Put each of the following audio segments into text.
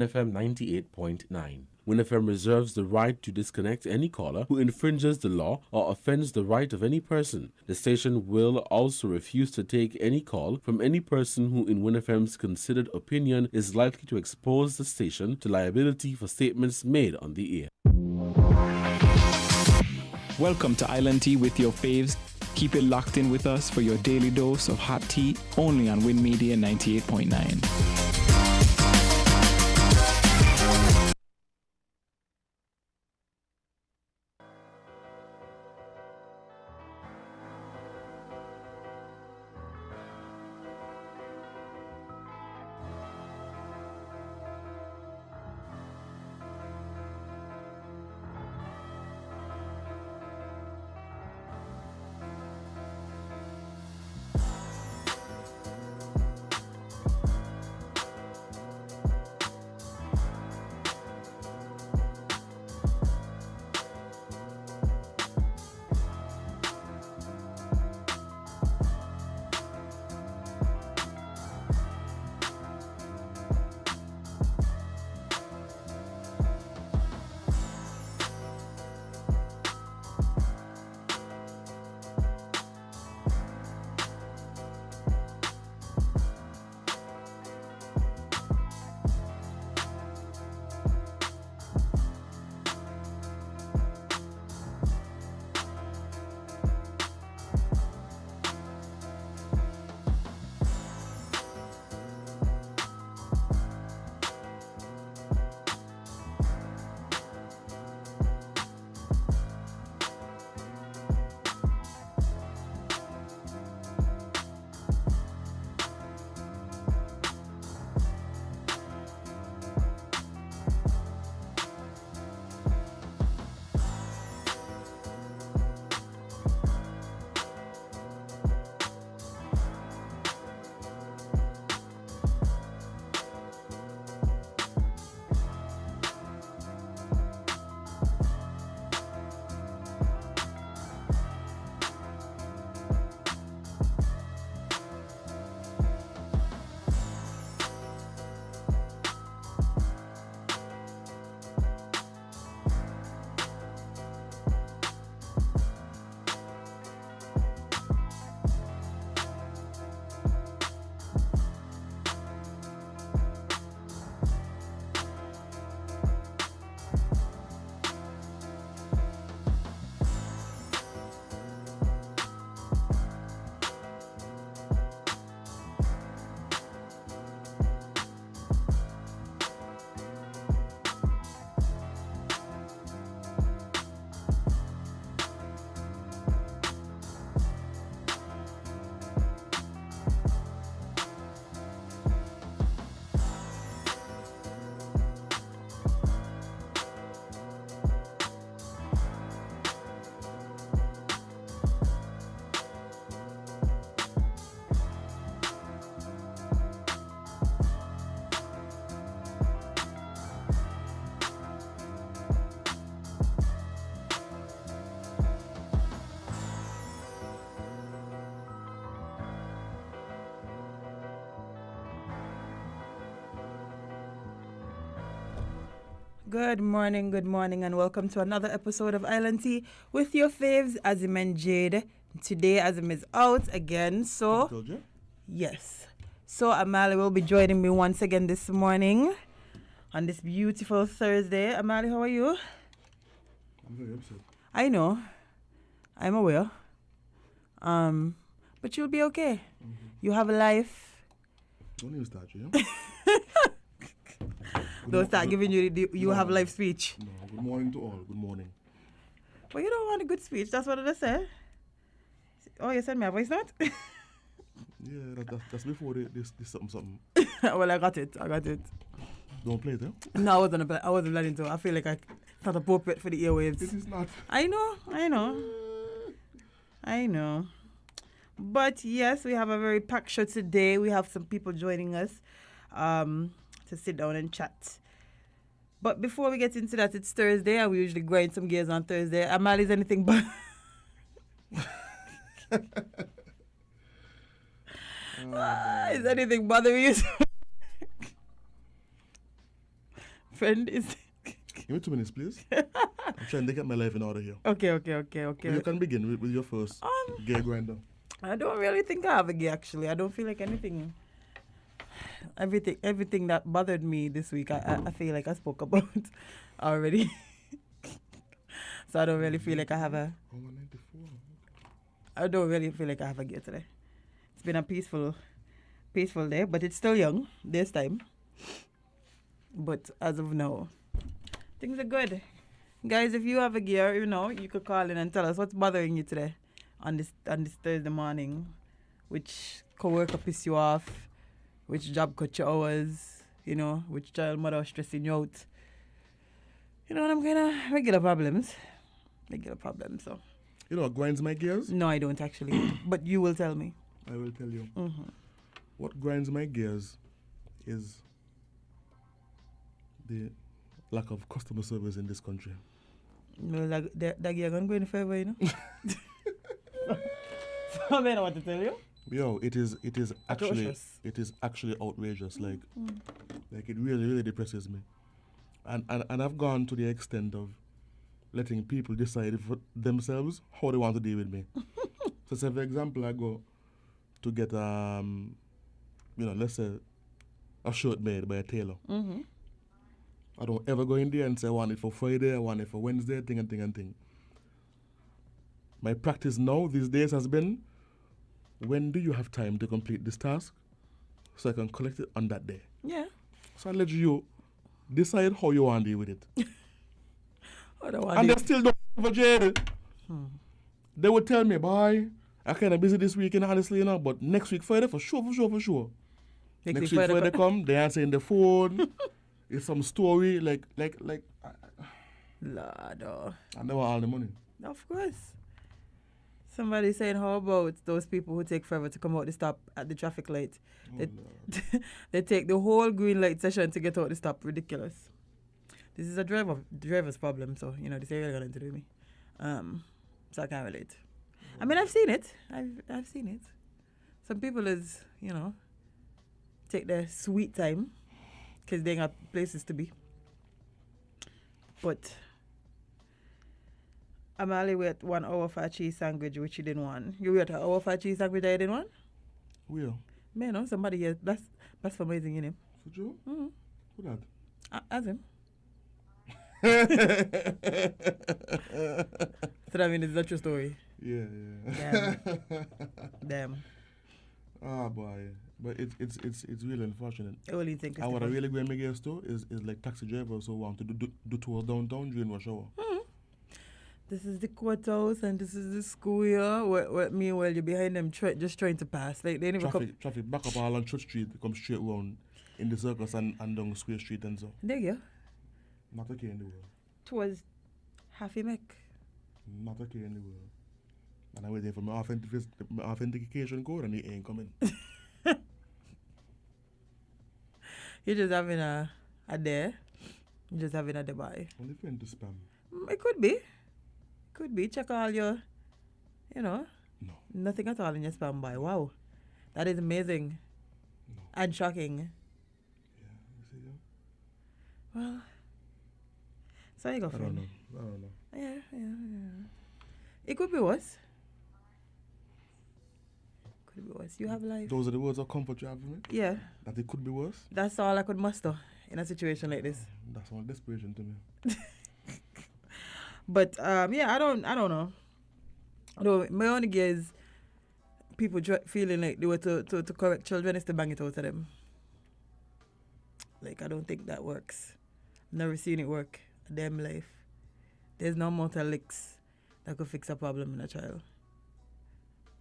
FM 98.9. WinFM reserves the right to disconnect any caller who infringes the law or offends the right of any person. The station will also refuse to take any call from any person who in WinFM's considered opinion is likely to expose the station to liability for statements made on the air. Welcome to Island Tea with your faves. Keep it locked in with us for your daily dose of hot tea only on Win Media 98.9. Good morning, and welcome to another episode of Island Tea with your faves, Azim and Jade. Today, Azim is out again, so yes. So Amali will be joining me once again this morning on this beautiful Thursday. Amali, how are you? I'm very upset. I know, I'm aware. But you'll be okay. Mm-hmm. You have a life. Don't even start, yeah? Don't start giving you the you have life speech. No, good morning to all. Good morning. But you don't want a good speech. That's what I say. Oh, you sent me a voice note? Yeah, that's before this something. Well, I got it. Don't play it, eh? No, I wasn't planning to. I feel like it's not appropriate for the airwaves. It is not. I know. But yes, we have a very packed show today. We have some people joining us to sit down and chat. But before we get into that, it's Thursday, and we usually grind some gears on Thursday. Amal, is anything but... is anything bothering you? friend is... Give me 2 minutes, please. I'm trying to get my life in order here. Okay. Well, you can begin with your first gear grinder. I don't really think I have a gear, actually. I don't feel like anything... Everything that bothered me this week, I feel like I spoke about already. So I don't really feel like I have a... 194. I don't really feel like I have a gear today. It's been a peaceful day, but it's still young this time. But as of now, things are good. Guys, if you have a gear, you could call in and tell us what's bothering you today on this Thursday morning. Which coworker pissed you off? Which job cut your hours? Which child mother stressing you out? I'm kind of regular problems. So. You know what grinds my gears? No, I don't actually. But you will tell me. I will tell you. Mm-hmm. What grinds my gears is the lack of customer service in this country. Well, that gear gonna go in forever, So I don't know what to tell you. Yo, it is actually Atrocious. it is actually outrageous. Like it really, really depresses me. And I've gone to the extent of letting people decide for themselves how they want to deal with me. So say for example, I go to get let's say a shirt made by a tailor. Mm-hmm. I don't ever go in there and say I want it for Friday, I want it for Wednesday, thing. My practice now these days has been, when do you have time to complete this task so I can collect it on that day? Yeah. So I let you decide how you want to deal with it. And they still don't have a jail. They would tell me, boy, I'm kind of busy this weekend, honestly, but next week Friday, for sure. Next week Friday come, they answering the phone. It's some story, like. Lord. And they want all the money. Of course. Somebody saying, how about those people who take forever to come out the stop at the traffic light? They take the whole green light session to get out the stop. Ridiculous. This is a driver's problem, so, this ain't really got anything to do with me. So I can't relate. I mean, I've seen it. I've seen it. Some people is, take their sweet time because they ain't got places to be. But I'm only wait 1 hour for a cheese sandwich, which you didn't want. You wait 1 hour for a cheese sandwich that you didn't want? Where? Man, somebody here. That's amazing, you know. For Joe? Mm-hmm. Who that? As him. So that means it's not your story. Yeah. Damn. Ah, boy. But it's really unfortunate. I only think and what I really go and make us to is like taxi drivers who want to do tours downtown during rush hour. Mm-hmm. This is the courthouse and this is the school here. Meanwhile, you're behind them just trying to pass. Like they never traffic back up all on Church Street, come straight round in the circus and down Square Street and so. There you go. Not okay in the world. Towards Happy Mac. Not okay in the world. And I'm waiting for my authentication code and it ain't coming. You're just having a day. You're just having a Dubai. Only friend to spam. It could be. Check all your, No. Nothing at all in your spam boy. Wow. That is amazing. No. And shocking. Yeah, you see that? Well, so you go, friend. I don't know. Yeah. It could be worse. You have life. Those are the words of comfort you have for me? Yeah. That it could be worse? That's all I could muster in a situation like this. That's all desperation to me. But I don't know. My only gear is people feeling like they were to correct children is to bang it out of them. Like I don't think that works. Never seen it work a damn life. There's no mortal licks that could fix a problem in a child.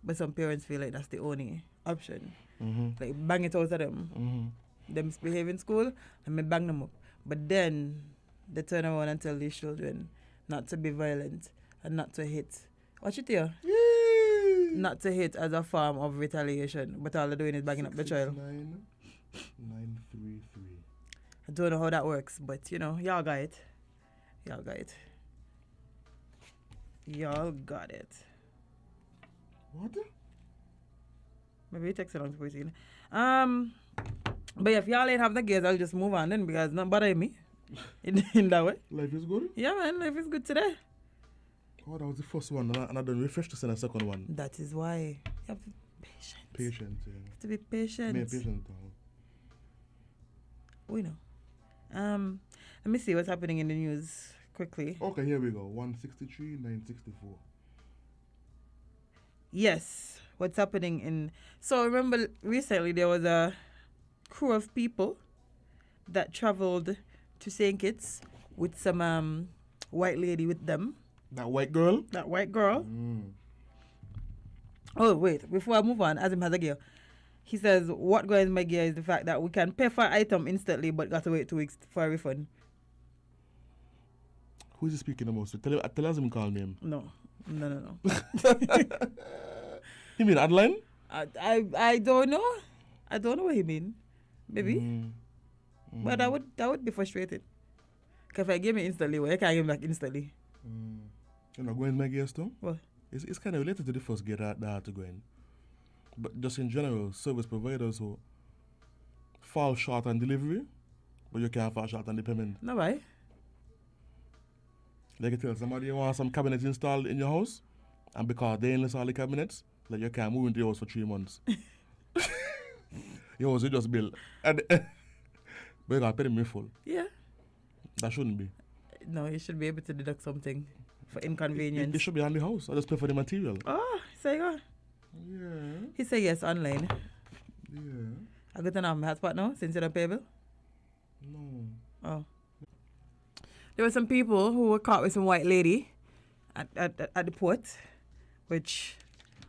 But some parents feel like that's the only option. Mm-hmm. Like bang it out of them. Mm-hmm. They misbehave in school and me bang them up. But then they turn around and tell these children not to be violent and not to hit. Watch it here. Yay! Not to hit as a form of retaliation. But all they're doing is banging up the child. 933. I don't know how that works, but y'all got it. Y'all got it. What? Maybe it takes a long to proceed. But if y'all ain't have the gears, I'll just move on then because it's not bothering me. in that way. Life is good? Yeah, man, life is good today. Oh, that was the first one, and I done refresh to send a second one. That is why you have to be patient. Patient, yeah. You have to be patient. Be patient. We know. Let me see what's happening in the news quickly. Okay, here we go. 163, 964. Yes, what's happening in... So remember recently there was a crew of people that traveled to St. Kitts with some white lady with them. That white girl? That white girl. Mm. Oh, wait, before I move on, Azim has a gear. He says, what grinds my gear is the fact that we can pay for an item instantly but got to wait 2 weeks for a refund. Who is he speaking the most? Tell Azim call name. No. You mean Adeline? I don't know. I don't know what he mean. Maybe. But that would be frustrated. Because if I give me instantly, well, I can't give me back instantly. You know, going my gears too? What? It's kind of related to the first gear that I had to go in. But just in general, service providers who fall short on delivery, but you can't fall short on the payment. No, why? Like you tell somebody you want some cabinets installed in your house, and because they install the cabinets, like you can't move into your house for 3 months. Your house you just build. And but you gotta pay them in full. Yeah. That shouldn't be. No, you should be able to deduct something for inconvenience. It should be on the house. I just pay for the material. Oh, so you go. Yeah. He said yes online. Yeah. I got to know my hotspot now since you don't pay bill. No. Oh. There were some people who were caught with some white lady at the port, which,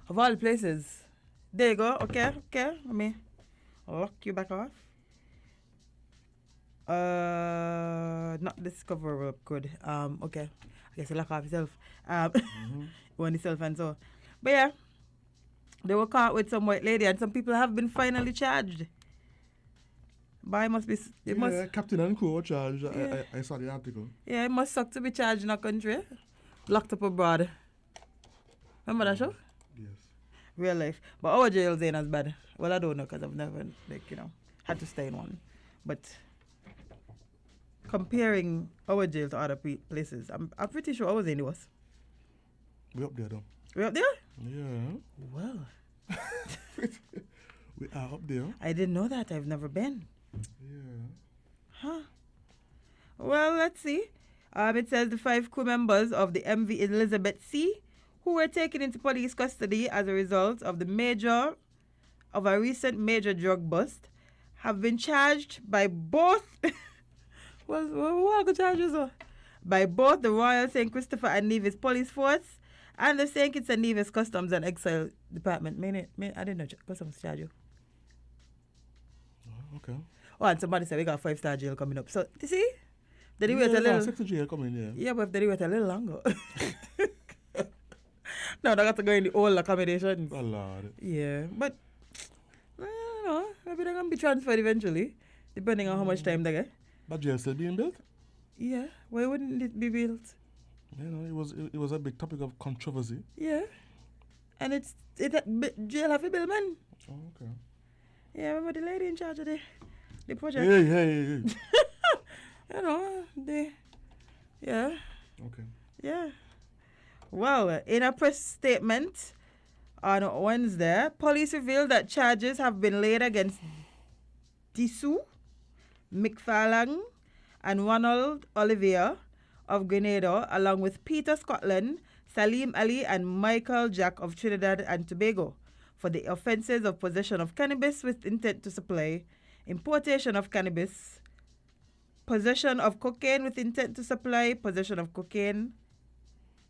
of all the places, there you go. Okay. Let me lock you back off. Not discoverable. Good. Okay. I guess you lock off yourself. One yourself and so. But yeah, they were caught with some white lady, and some people have been finally charged. But it must be. Captain and crew were charged. Yeah. I saw the article. Yeah, it must suck to be charged in a country. Locked up abroad. Remember that show? Yes. Real life. But our jails ain't as bad. Well, I don't know because I've never, had to stay in one. But comparing our jail to other places, I'm pretty sure ours ain't the worst. We up there though. We up there? Yeah. Well. We are up there. I didn't know that. I've never been. Yeah. Huh. Well, let's see. It says the 5 crew members of the MV Elizabeth C, who were taken into police custody as a result of a recent major drug bust, have been charged by both. What are the charges? By both the Royal St. Christopher and Nevis Police Force and the St. Kitts and Nevis Customs and Exile Department. I didn't know customs charge you. Okay. Oh, and somebody said we got 5-star jail coming up. So, you see? Did he wait a little? 6 jail coming, yeah. Yeah, but if they wait a little longer. No, they got to go in the old accommodations. Oh, Lord. Yeah, but I don't know. Maybe they're going to be transferred eventually, depending on how much time they get. But jail still being built? Yeah, why wouldn't it be built? You know, it was a big topic of controversy. Yeah, and jail have a bill, man. Oh, okay. Yeah, remember the lady in charge of the project? Hey. You know, yeah. Okay. Yeah. Well, in a press statement on Wednesday, police revealed that charges have been laid against Disu, McFarlane, and Ronald Olivier of Grenada, along with Peter Scotland, Salim Ali, and Michael Jack of Trinidad and Tobago, for the offences of possession of cannabis with intent to supply, importation of cannabis, possession of cocaine with intent to supply, possession of cocaine,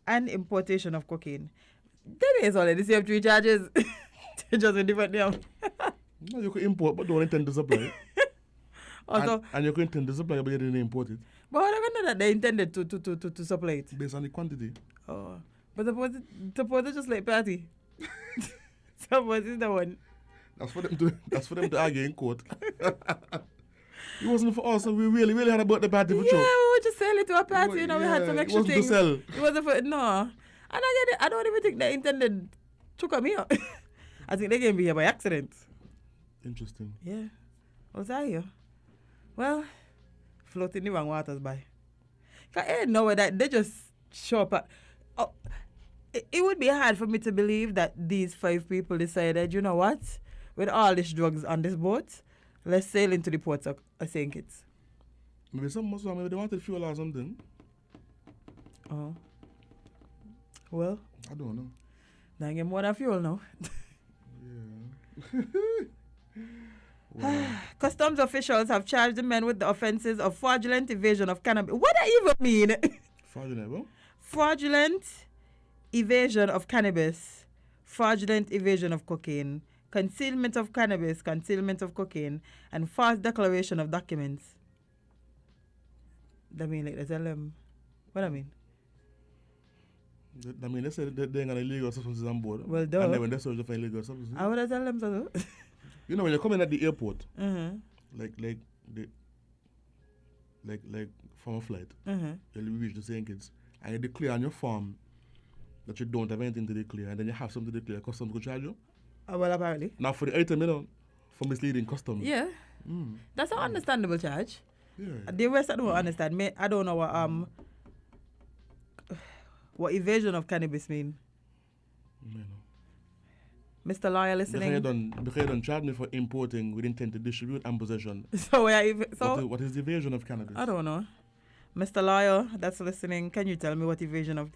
and importation of cocaine. That is already the same 3 charges. Just a different name. No, you could import but don't intend to supply. Also, and you could intend to supply but you didn't import it. But I don't know that they intended to supply it. Based on the quantity. Oh. But suppose it's just like party. Suppose it's the one. That's for them to argue in court. It wasn't for us, so we really had about the party for sure. Yeah, we would just sell it to a party, we had some extra things. It wasn't to sell. It wasn't for, no. And I get it, I don't even think they intended to come here. I think they came here by accident. Interesting. Yeah. Was I here? Well, floating the wrong waters by. Cause I know that they just show up. It would be hard for me to believe that these 5 people decided, you know what, with all these drugs on this boat, let's sail into the ports of St. Kitts. Maybe maybe they wanted fuel or something. Oh. Well. I don't know. Now get more than fuel now. Yeah. Wow. Customs officials have charged the men with the offences of fraudulent evasion of cannabis. What does that even mean? Fraudulent, what? Fraudulent evasion of cannabis, fraudulent evasion of cocaine, concealment of cannabis, concealment of cocaine, and false declaration of documents. That mean like they tell them. What I mean? I mean, they said they're going to illegal substances on board. Well, duh. And then when they search for illegal substances. How would I tell them so? You know, when you're coming at the airport, Mm-hmm. like from a flight, Mm-hmm. you reach the St. Kitts, and you declare on your form that you don't have anything to declare, and then you have something to declare, customs will charge you. Well, apparently. Now, for the item, you know, for misleading customs. Yeah. That's an understandable charge. Yeah. The rest I don't understand. I don't know what evasion of cannabis mean. You know. Mr. Lawyer listening. Because you don't charge me for importing with intent to distribute and possession. So What is the evasion of cannabis? I don't know. Mr. Lawyer that's listening, can you tell me what evasion of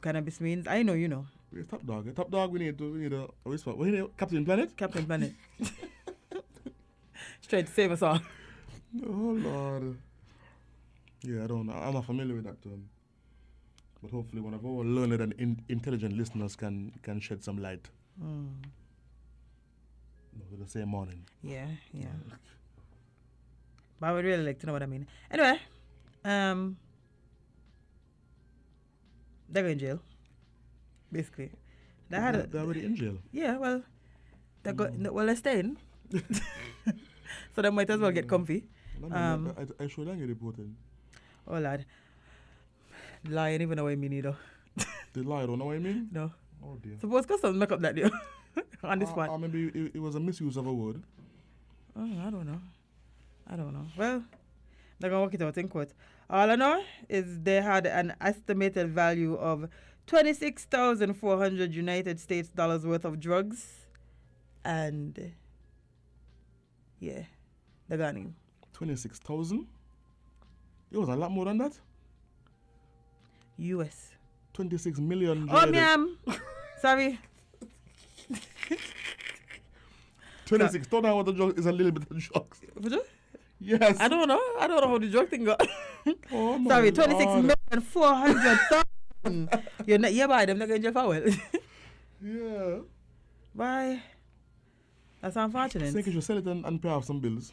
cannabis means? I know you know. We're Top Dog. Top Dog, we need a response. We need Captain Planet? Captain Planet. Straight to save us all. Oh, Lord. Yeah, I don't know. I'm not familiar with that term. But hopefully one of our learned and intelligent listeners can shed some light. The same morning. Yeah. But I would really like to know what I mean. Anyway, they were in jail. Basically. They're already in jail. Yeah, well, they're staying. So they might as well get comfy. I should not get reported. Oh, lad. Lie, I don't even know what I mean either. The lie, don't know what I mean? No. Oh, dear. Suppose customs make up that deal on this one. Or maybe it was a misuse of a word. Oh, I don't know. Well, they're going to work it out in court. All I know is they had an estimated value of 26,400 United States dollars worth of drugs. And, yeah, they got him. 26,000? It was a lot more than that. US. 26 million. Oh, ma'am. Sorry. 26. Don't know what the drug is a little bit of drugs. Would you? Yes. I don't know how the drug thing got. Oh, my Sorry, Lord. 26,400,000. You're not, by them, they're going to jail for well. Yeah. Bye. That's unfortunate. I think you should sell it and pay off some bills.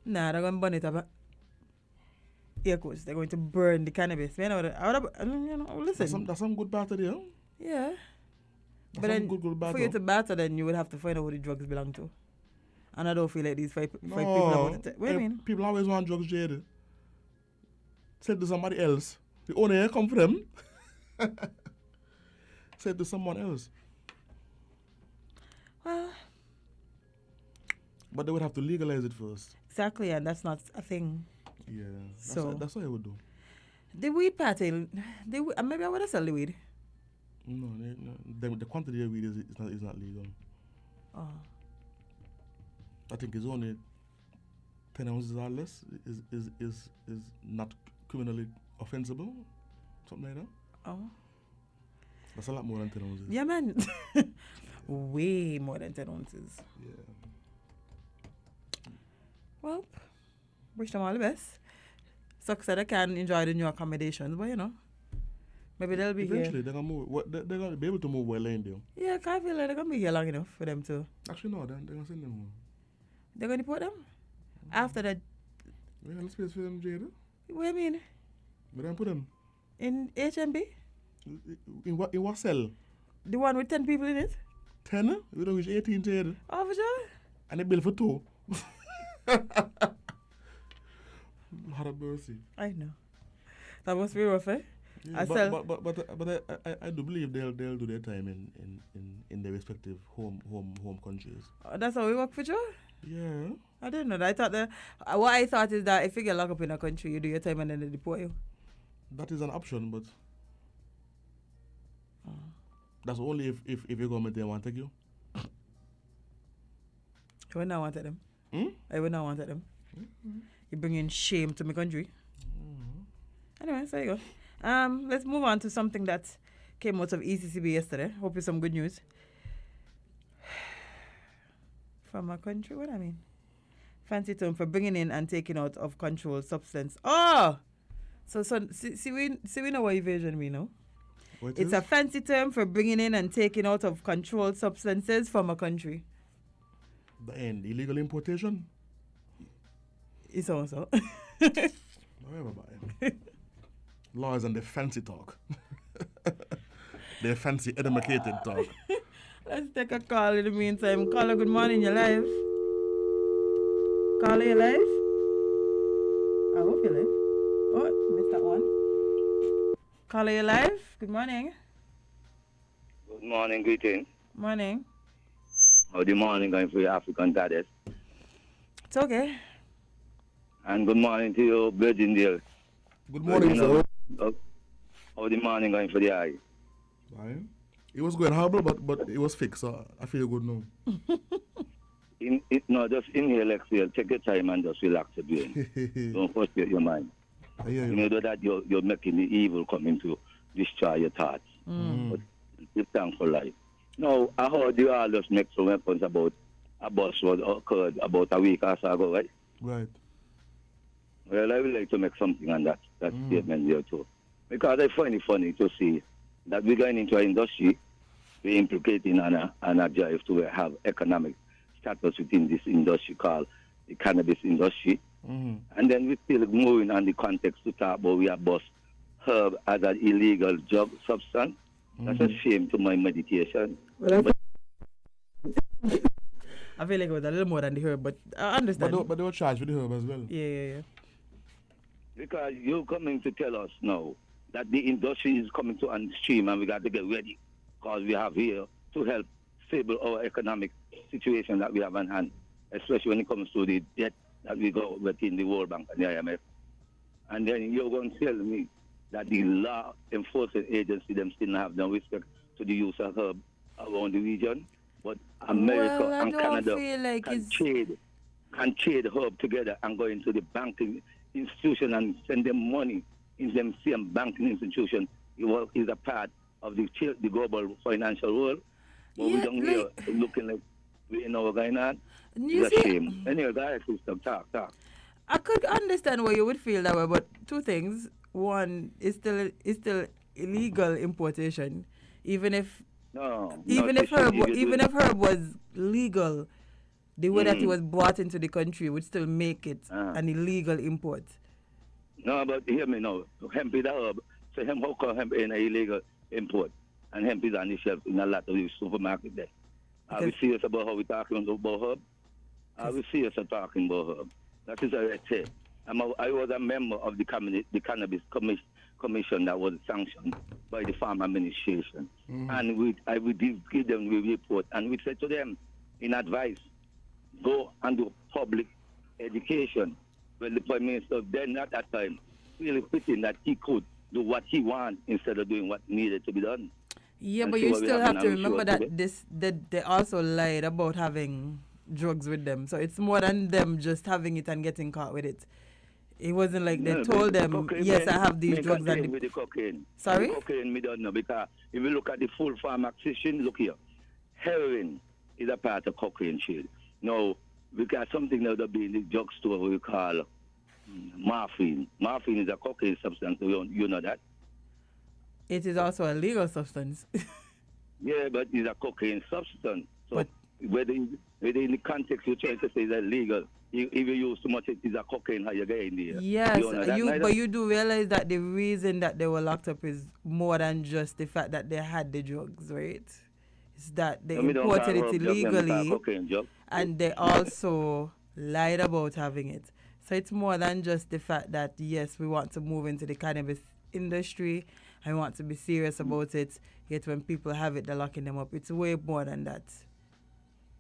Nah, they're going to burn it up. Yeah, coach. They're going to burn the cannabis. Listen. That's some good barter there. Yeah. That's But then, good barter. for you to barter, then you would have to find out who the drugs belong to. And I don't feel like these five people are about it. What do you mean? People always want drugs, Jade. Said to somebody else. The owner come for them. Said to someone else. Well. But they would have to legalize it first. Exactly, and that's not a thing. Yeah. So that's what I would do. The weed party, maybe I would have sold the weed. No, the quantity of weed is not legal. Oh. I think it's only 10 ounces or less is not criminally offensible, something like that. Oh. That's a lot more than 10 ounces. Yeah, man. Way more than 10 ounces. Yeah. Well, wish them all the best. Sucks that they can enjoy the new accommodations, but maybe they'll be Eventually, here. they're gonna move. They're gonna be able to move well in there. Yeah, I feel like they're gonna be here long enough for them to. Actually, no. They're gonna send them home. They're gonna deport them after that. Yeah, let's space for them, Jada. What do you mean? Where they put them? In HMB? In what cell? The one with 10 people in it? 10? We don't reach 18, Jada. Oh, for sure. And they bill for 2. Had a mercy. I know. That must be rough, eh? Yeah, but I do believe they'll do their time in their respective home countries. That's how we work for sure? Yeah. I didn't know that. I thought what I thought is that if you get locked up in a country, you do your time and then they deport you. That is an option, but that's only if your government they want to take you. I would not wanted them. I would not wanted them. You bring in shame to my country. Anyway, so there you go. Let's move on to something that came out of ECCB yesterday. Hope it's some good news. From a country, what I mean? Fancy term for bringing in and taking out of controlled substance. Oh! So see we know what evasion mean, no? It's a fancy term for bringing in and taking out of controlled substances from a country. The end. Illegal importation? It's also. Whatever about it. Laws and the fancy talk. The fancy educated talk. Let's take a call in the meantime. Caller, good morning, you're live. Caller, you live? I hope you're live. Oh, missed that one. Caller, you live? Good morning. Good morning, greetings. Morning. How the morning going for your African goddess? It's okay. And good morning to you, Virgin dear. Good morning, sir. How the morning going for the eye? Fine. It was going horrible, but it was fixed, so I feel good now. No, just inhale, exhale, take your time and just relax a bit. Don't frustrate your mind. You know that you're making the evil coming to destroy your thoughts. But give thanks for life. Now, I heard you all just make some weapons about a bus was occurred about a week or so ago, right? Right. Well, I would like to make something on that statement there too. Because I find it funny to see that we're going into an industry, we're implicating on a drive to have economic status within this industry called the cannabis industry. And then we're still moving on the context to talk about we have bust herb as an illegal drug substance. That's a shame to my meditation. Well, I feel like it was a little more than the herb, but I understand. But they were charged with the herb as well. Yeah. Because you're coming to tell us now that the industry is coming to on stream and we got to get ready because we have here to help stable our economic situation that we have on hand, especially when it comes to the debt that we got within the World Bank and the IMF. And then you're going to tell me that the law enforcement agency them still have no respect to the use of herb around the region. But America and Canada can trade herb together and go into the banking institution and send them money in them same banking institution. It is a part of the global financial world. But we don't hear looking like we know what's going on. It's a shame. Anyway, guys, talk. I could understand why you would feel that way, but two things. One, it's still illegal importation, even if herb was legal, the way that it was brought into the country would still make it an illegal import. No, but hear me now. Hemp is a herb, so how come hemp is an illegal import? And hemp is on the shelf in a lot of the supermarket there. Are we serious about how we're talking about herb? Are we serious about talking about herb? That is what I say. I was a member of the Cannabis Commission that was sanctioned by the Farm Administration. And I would give them the report. And we said to them, in advice, go and do public education. Well, the Prime Minister then at that time really fitting that he could do what he wanted instead of doing what needed to be done. Yeah, but you still have to remember that they also lied about having drugs with them. So it's more than them just having it and getting caught with it. It wasn't like they told them, yes, I have these drugs. And with the cocaine. Sorry? The cocaine, we don't know. Because if you look at the full farm accession, look here. Heroin is a part of cocaine trade. Now, we got something that will be in the drugstore we call morphine. Morphine is a cocaine substance. You know that? It is also a legal substance. Yeah, but it's a cocaine substance. So whether in the context you're trying to say it's illegal, if you use too much, it is a cocaine how you get in there. Yes, but you do realize that the reason that they were locked up is more than just the fact that they had the drugs, right? It's that they imported it illegally and they also lied about having it. So it's more than just the fact that, yes, we want to move into the cannabis industry and we want to be serious about it, yet when people have it, they're locking them up. It's way more than that.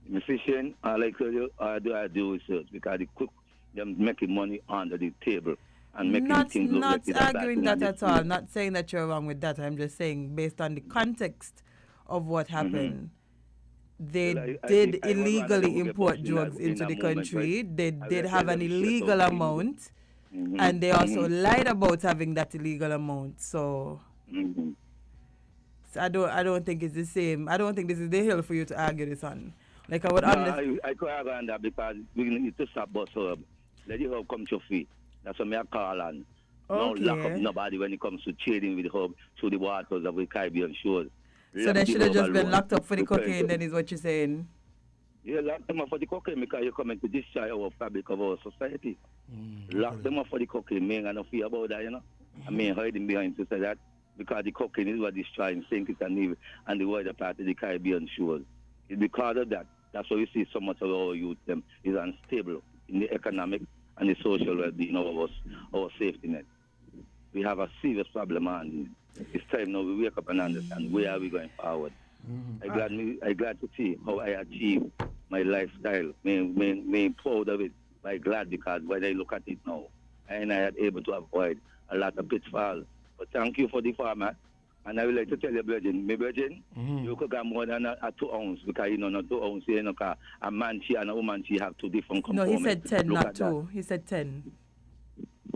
In the fishing, I like to do research because the cook, them making money under the table and making things look like it's a bad arguing thing that on the at all. street. Not saying that you're wrong with that. I'm just saying based on the context of what happened. They Well, I did think I was one of them illegally who get import busted drugs in into that the moment, country. right? They I did will have tell an them straight illegal out, amount, and they also lied about having that illegal amount. So I don't think it's the same. I don't think this is the hill for you to argue this on. Like I would understand. I could argue on that because we need to stop bus herb. Let the herb come to your feet. That's what I call on. No lock up nobody when it comes to trading with herb through the waters of the Caribbean shores. So they should have just been locked up for the cocaine, then is what you're saying? Yeah, lock them up for the cocaine because you're coming to destroy our fabric of our society. Lock them up for the cocaine. Me ain't no fear about that, you know. I mean, hiding behind to say that because the cocaine is what destroying St. Kitts and Nevis and the wider part of the Caribbean shores. It's because of that. That's why you see so much of our youth them is unstable in the economic and the social well-being of us, our safety net. We have a serious problem, and it's time now we wake up and understand where are we going forward. I'm glad to see how I achieve my lifestyle. I'm proud of it. I'm glad because when I look at it now, I had able to avoid a lot of pitfalls. But thank you for the farmer. And I would like to tell you, Virgin, you could get more than a 2 ounce because you know, not 2 ounce, you know, a man she and a woman she have 2 different components. No, he said 10, look not 2. That. He said 10.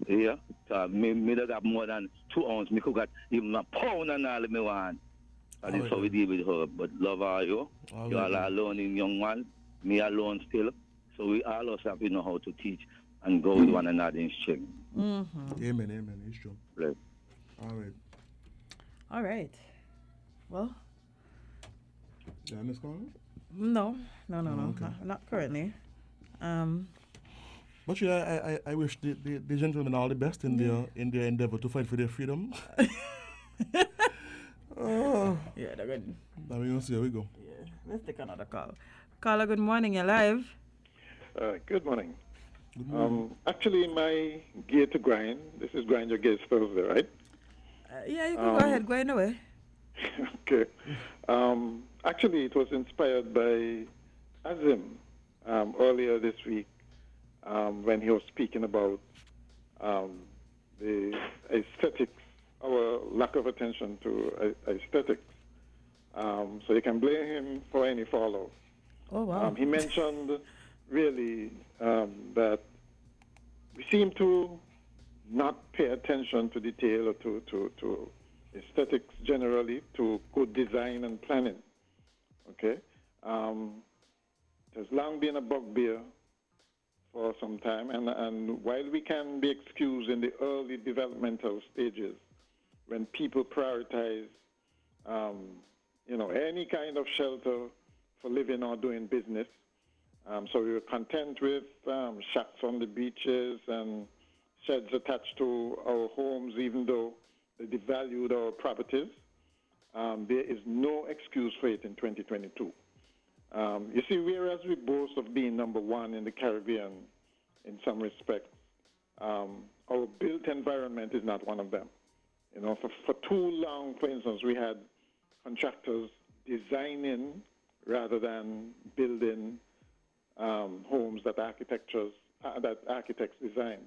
Yeah, so me don't got more than 2 ounce. Me could get even a pound and all me want. And that's how we deal with her. But love are you. You all are alone in young man. Me alone still. So we all also have to know how to teach and go with one another in strength. Amen. It's true. Right. All right. Well. Yeah, Miss Collins? No. Okay. Not currently. But yeah, I wish the gentlemen all the best in their endeavor to fight for their freedom. Yeah, they're good. Now we're gonna see how we go. Yeah. Let's take another call. Caller, good morning. You're live. Good morning. Actually, my gear to grind. This is Grind Your Gears Thursday, right? Yeah, you can go ahead. Go away. Okay. Actually, it was inspired by Azim earlier this week when he was speaking about the aesthetics, our lack of attention to aesthetics. So you can blame him for any fallout. Oh, wow. He mentioned really that we seem to not pay attention to detail or to aesthetics generally, to good design and planning. Okay? There's long been a bugbear for some time, and while we can be excused in the early developmental stages, when people prioritize, any kind of shelter for living or doing business, so we were content with shacks on the beaches and sheds attached to our homes, even though they devalued our properties. There is no excuse for it in 2022. You see, whereas we boast of being number one in the Caribbean in some respects, our built environment is not one of them. You know, for too long, for instance, we had contractors designing rather than building homes that architects design.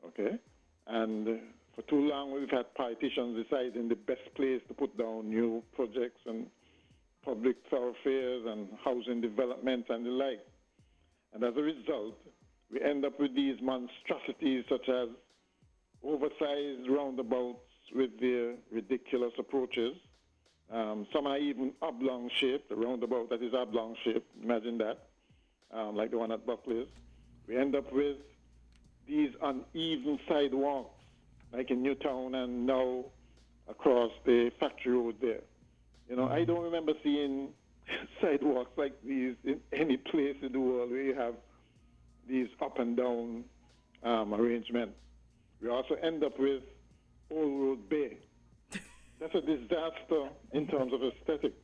Okay, and for too long we've had politicians deciding the best place to put down new projects and public thoroughfares and housing development and the like. And as a result, we end up with these monstrosities such as oversized roundabouts with their ridiculous approaches. Some are even oblong-shaped, a roundabout that is oblong-shaped, imagine that, like the one at Buckley's. We end up with these uneven sidewalks, like in Newtown and now across the factory road there. You know, I don't remember seeing sidewalks like these in any place in the world where you have these up and down arrangements. We also end up with Old Road Bay. That's a disaster in terms of aesthetics.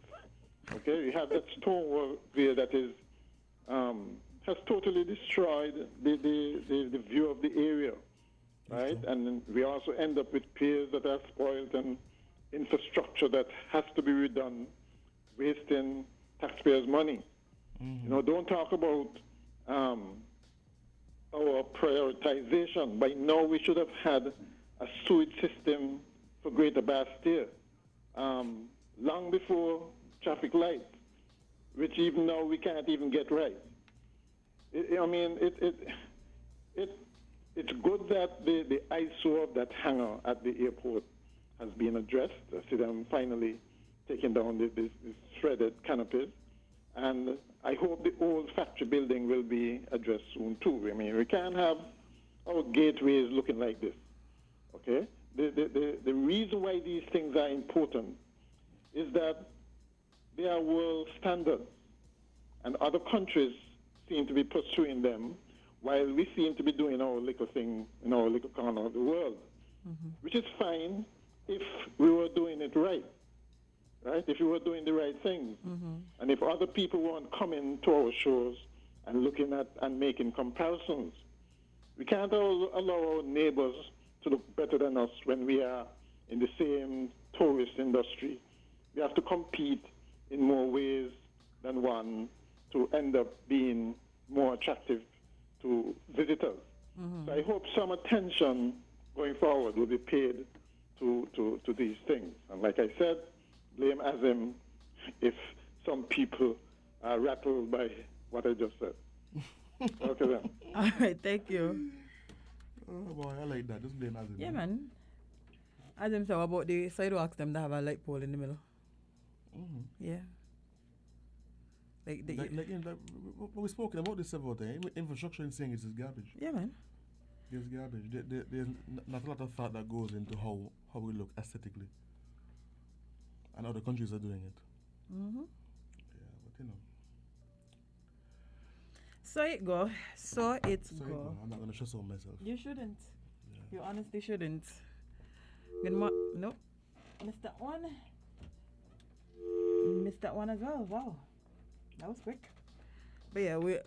Okay, you have that stonework there that is has totally destroyed the view of the area, right? And then we also end up with piers that are spoiled and infrastructure that has to be redone, wasting taxpayers' money. Don't talk about our prioritization. By now, we should have had a sewage system for Greater Bastille long before traffic lights, which even now we can't even get right. It's good that the eyesore of that hangar at the airport has been addressed. I see them finally taking down this shredded canopies. And I hope the old factory building will be addressed soon too. I mean, we can't have our gateways looking like this, okay? The reason why these things are important is that they are world standards, and other countries seem to be pursuing them, while we seem to be doing our little thing in our little corner of the world, which is fine if we were doing it right. Right? If we were doing the right things. And if other people weren't coming to our shores and looking at and making comparisons, we can't allow our neighbors to look better than us when we are in the same tourist industry. We have to compete in more ways than one to end up being more attractive to visitors. So I hope some attention going forward will be paid to these things. And like I said, blame Azim if some people are rattled by what I just said. Okay then. All right, thank you. Oh boy, I like that. Just blame Azim. Yeah, man. Azim said about the sidewalks them that have a light pole in the middle. Yeah. We've spoken about this several times. Infrastructure in saying it's garbage. Yeah, man. It's garbage. There's not a lot of thought that goes into how we look aesthetically. And other countries are doing it. Yeah, but So it go. I'm not going to stress out myself. You shouldn't. Yeah. You honestly shouldn't. Nope. Missed that one. Missed that one as well. Wow. That was quick. But yeah, we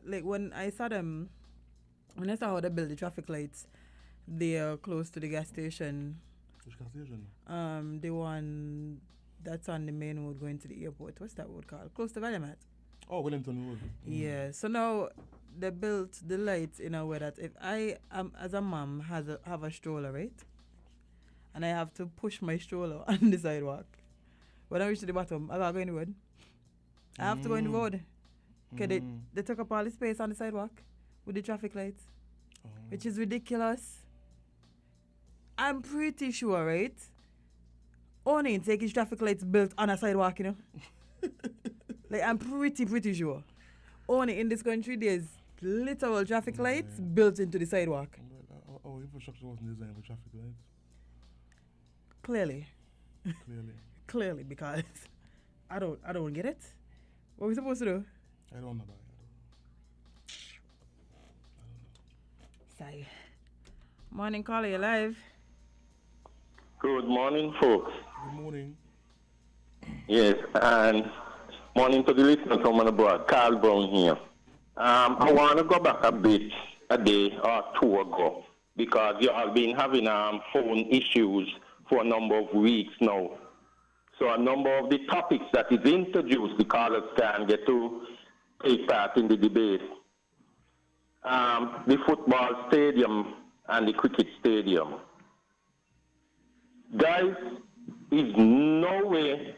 like when I saw how they build the traffic lights, they are close to the gas station. Which gas station? The one that's on the main road going to the airport. What's that road called? Close to Valleymat. Oh, Wellington Road. Yeah. So now they built the lights in a way that if I as a mom have a stroller, right, and I have to push my stroller on the sidewalk, when I reach to the bottom, I gotta go in the road. I have to go in the road. Okay, they took up all the space on the sidewalk with the traffic lights, which is ridiculous. I'm pretty sure, right? Only take his traffic lights built on a sidewalk, Like, I'm pretty sure. Only in this country, there's literal traffic lights built into the sidewalk. Our infrastructure wasn't designed for traffic lights. Clearly, because I don't get it. What are we supposed to do? I don't know about it. Sorry. Morning, caller, you live. Good morning, folks. Good morning. Yes, and morning to the listeners from abroad. Carl Brown here. I want to go back a day or two ago, because you have been having phone issues for a number of weeks now. So a number of the topics that is introduced, the callers can get to take part in the debate. The football stadium and the cricket stadium. Guys, is no way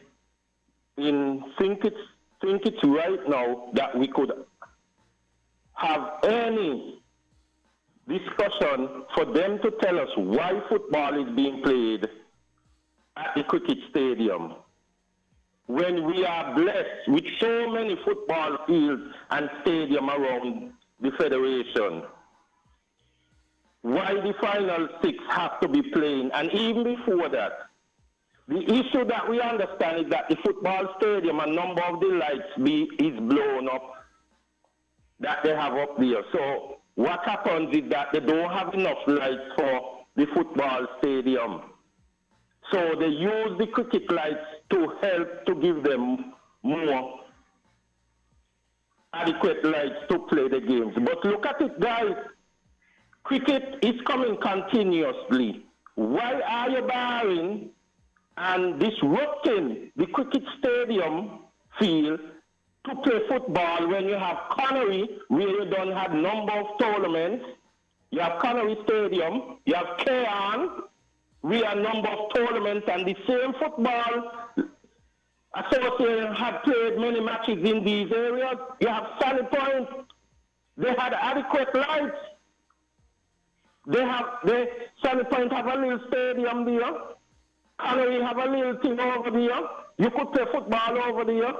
think it's right now that we could have any discussion for them to tell us why football is being played at the cricket stadium when we are blessed with so many football fields and stadium around the federation. Why the final six have to be playing? And even before that, the issue that we understand is that the football stadium, a number of the lights is blown up that they have up there. So what happens is that they don't have enough lights for the football stadium. So they use the cricket lights to help to give them more adequate lights to play the games. But look at it, guys. Cricket is coming continuously. Why are you barring and disrupting the cricket stadium field to play football when you have Connery, where you don't have number of tournaments. You have Connery Stadium, you have Kean, we have number of tournaments, and the same football association had played many matches in these areas. You have Sunny Point, they had adequate lights. Sunny Point have a little stadium there. Connery have a little thing over there. You could play football over there.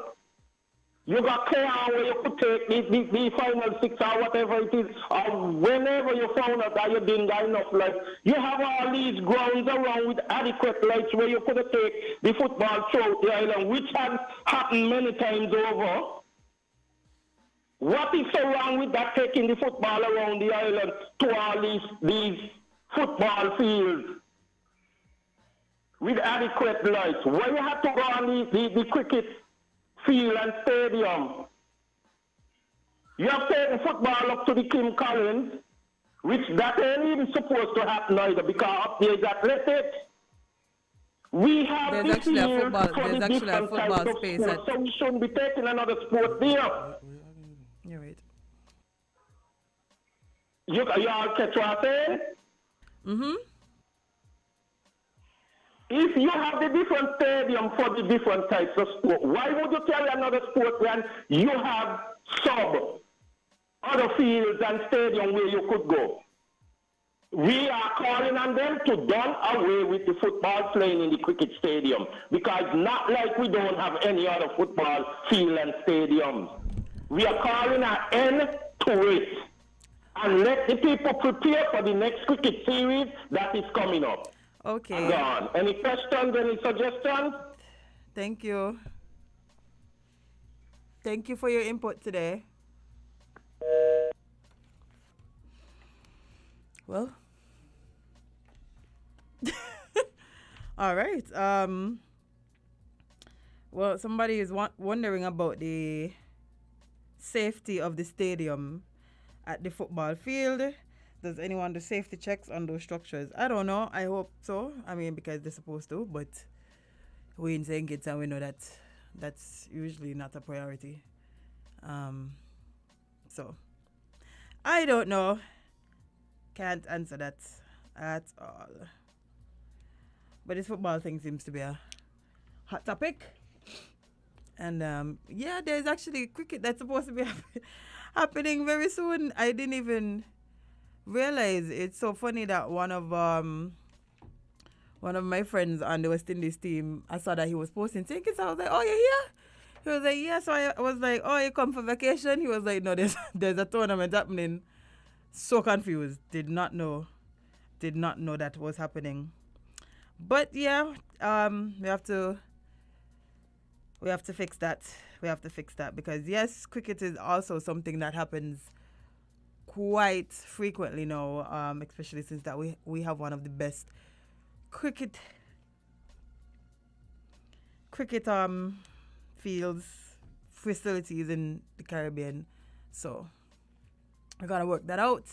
You got Kean where you could take the final six or whatever it is, or whenever you found out that you didn't got enough lights. You have all these grounds around with adequate lights where you could take the football throughout the island, which has happened many times over. What is so wrong with that, taking the football around the island to all these football fields with adequate lights? Why you have to go on the cricket field and stadium? You have taken football up to the Kim Collins, which that ain't even supposed to happen either, because up there is athletic. We have There's this actually a here football- for there's the actually a different football types of space sports, so we shouldn't be taking another sport there. You're right. You all catch what I'm saying? Mm-hmm. If you have the different stadium for the different types of sport, why would you carry another sport when you have other fields and stadium where you could go? We are calling on them to done away with the football playing in the cricket stadium, because it's not like we don't have any other football field and stadiums. We are calling an end to it and let the people prepare for the next cricket series that is coming up. Okay. Gone. Any questions, any suggestions? Thank you. Thank you for your input today. Well. All right. Well, somebody is wondering about the safety of the stadium at the football field. Does anyone do safety checks on those structures? I don't know. I hope so. I mean, because they're supposed to, but we in St. Kitts and we know that that's usually not a priority. So, I don't know. Can't answer that at all. But this football thing seems to be a hot topic. And yeah, there's actually cricket that's supposed to be happening very soon. I didn't even realize. It's so funny that one of my friends on the West Indies team, I saw that he was posting tickets. I was like, "Oh, you're here?" He was like, "Yeah." So I was like, "Oh, you come for vacation?" He was like, "No, there's a tournament happening." So confused. Did not know that was happening. But yeah, we have to fix that. We have to fix that because yes, cricket is also something that happens quite frequently now, especially since that we have one of the best cricket fields, facilities in the Caribbean. So we gotta work that out.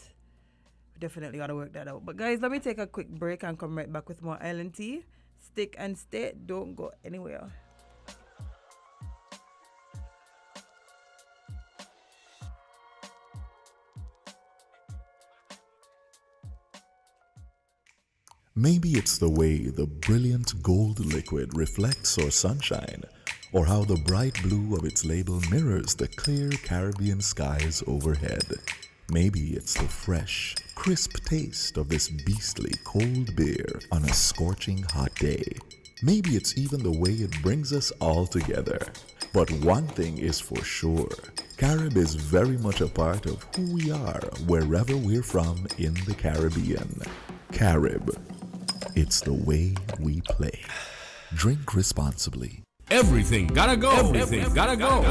We definitely gotta work that out. But guys, let me take a quick break and come right back with more Island Tea. Stick and stay. Don't go anywhere. Maybe it's the way the brilliant gold liquid reflects our sunshine, or how the bright blue of its label mirrors the clear Caribbean skies overhead. Maybe it's the fresh, crisp taste of this beastly cold beer on a scorching hot day. Maybe it's even the way it brings us all together. But one thing is for sure, Carib is very much a part of who we are wherever we're from in the Caribbean. Carib. It's the way we play. Drink responsibly. Everything gotta go. Everything gotta go.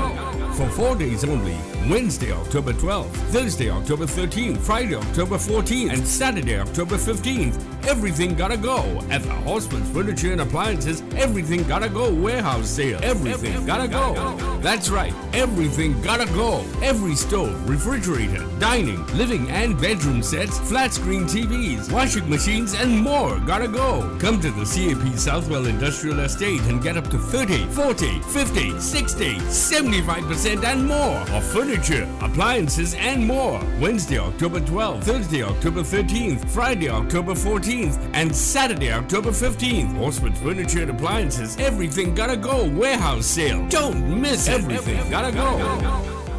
For 4 days only, Wednesday, October 12th, Thursday, October 13th, Friday, October 14th, and Saturday, October 15th, Everything Gotta Go at the Horseman's Furniture and Appliances Everything Gotta Go warehouse sale. Everything Gotta Go. That's right, everything gotta go. Every stove, refrigerator, dining, living and bedroom sets, flat screen TVs, washing machines and more gotta go. Come to the CAP Southwell Industrial Estate and get up to 30, 40, 50, 60, 75% and more of furniture, appliances and more. Wednesday, October 12th, Thursday, October 13th, Friday, October 14th, and Saturday, October 15th. Horseman's Furniture and Appliances Everything Gotta Go warehouse sale. Don't miss it. Everything Gotta Go.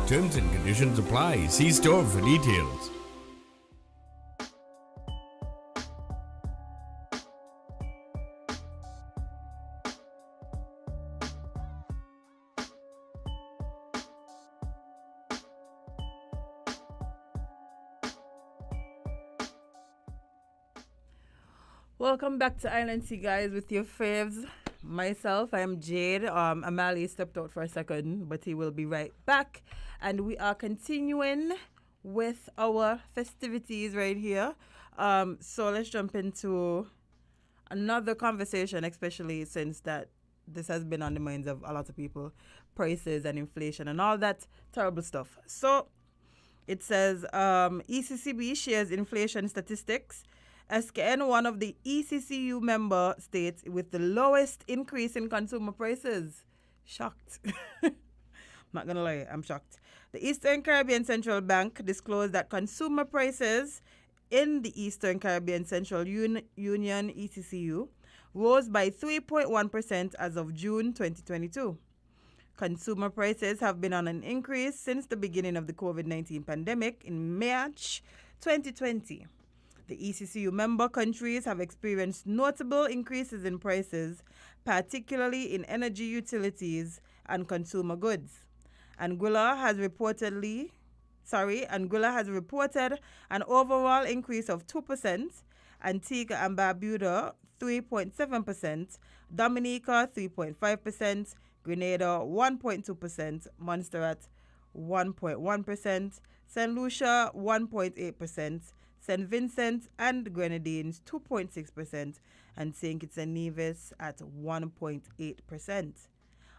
Terms and conditions apply. See store for details. Welcome back to Island Tea, guys, with your faves. Myself, I'm Jade. Amali stepped out for a second, but he will be right back. And we are continuing with our festivities right here. So let's jump into another conversation, especially since that this has been on the minds of a lot of people, prices and inflation and all that terrible stuff. So it says ECCB shares inflation statistics. SKN, one of the ECCU member states with the lowest increase in consumer prices. Shocked. Not going to lie, I'm shocked. The Eastern Caribbean Central Bank disclosed that consumer prices in the Eastern Caribbean Central Union, ECCU, rose by 3.1% as of June 2022. Consumer prices have been on an increase since the beginning of the COVID-19 pandemic in March 2020. The ECCU member countries have experienced notable increases in prices, particularly in energy utilities and consumer goods. Anguilla has reported an overall increase of 2%, Antigua and Barbuda 3.7%, Dominica 3.5%, Grenada 1.2%, Montserrat 1.1%, St. Lucia 1.8%, St. Vincent and Grenadines 2.6%, and St. Kitts and Nevis at 1.8%.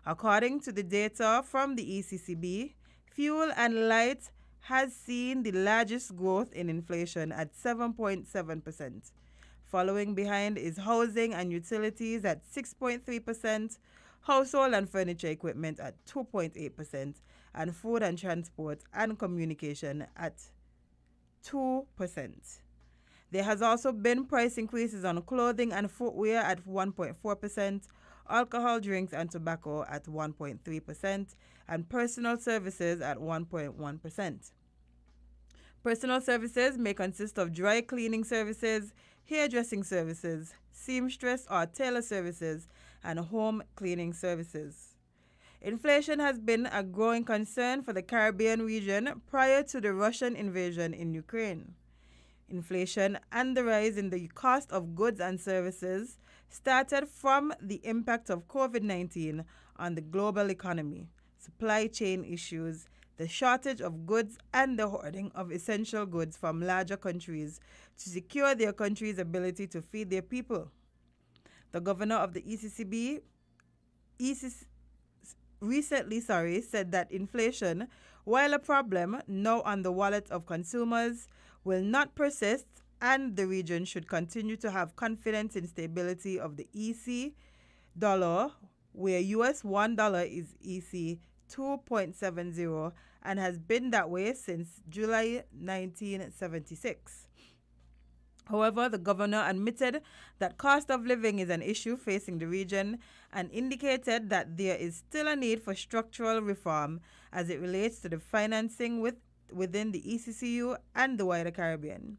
According to the data from the ECCB, fuel and light has seen the largest growth in inflation at 7.7%. Following behind is housing and utilities at 6.3%, household and furniture equipment at 2.8%, and food and transport and communication at 2%. There has also been price increases on clothing and footwear at 1.4%, alcohol, drinks, and tobacco at 1.3%, and personal services at 1.1%. Personal services may consist of dry cleaning services, hairdressing services, seamstress or tailor services, and home cleaning services. Inflation has been a growing concern for the Caribbean region prior to the Russian invasion in Ukraine. Inflation and the rise in the cost of goods and services started from the impact of COVID-19 on the global economy, supply chain issues, the shortage of goods, and the hoarding of essential goods from larger countries to secure their country's ability to feed their people. The governor of the ECCB recently said that inflation, while a problem now on the wallet of consumers, will not persist, and the region should continue to have confidence in stability of the EC dollar, where US $1 is EC 2.70 and has been that way since July 1976. However, the governor admitted that cost of living is an issue facing the region and indicated that there is still a need for structural reform as it relates to the financing within the ECCU and the wider Caribbean.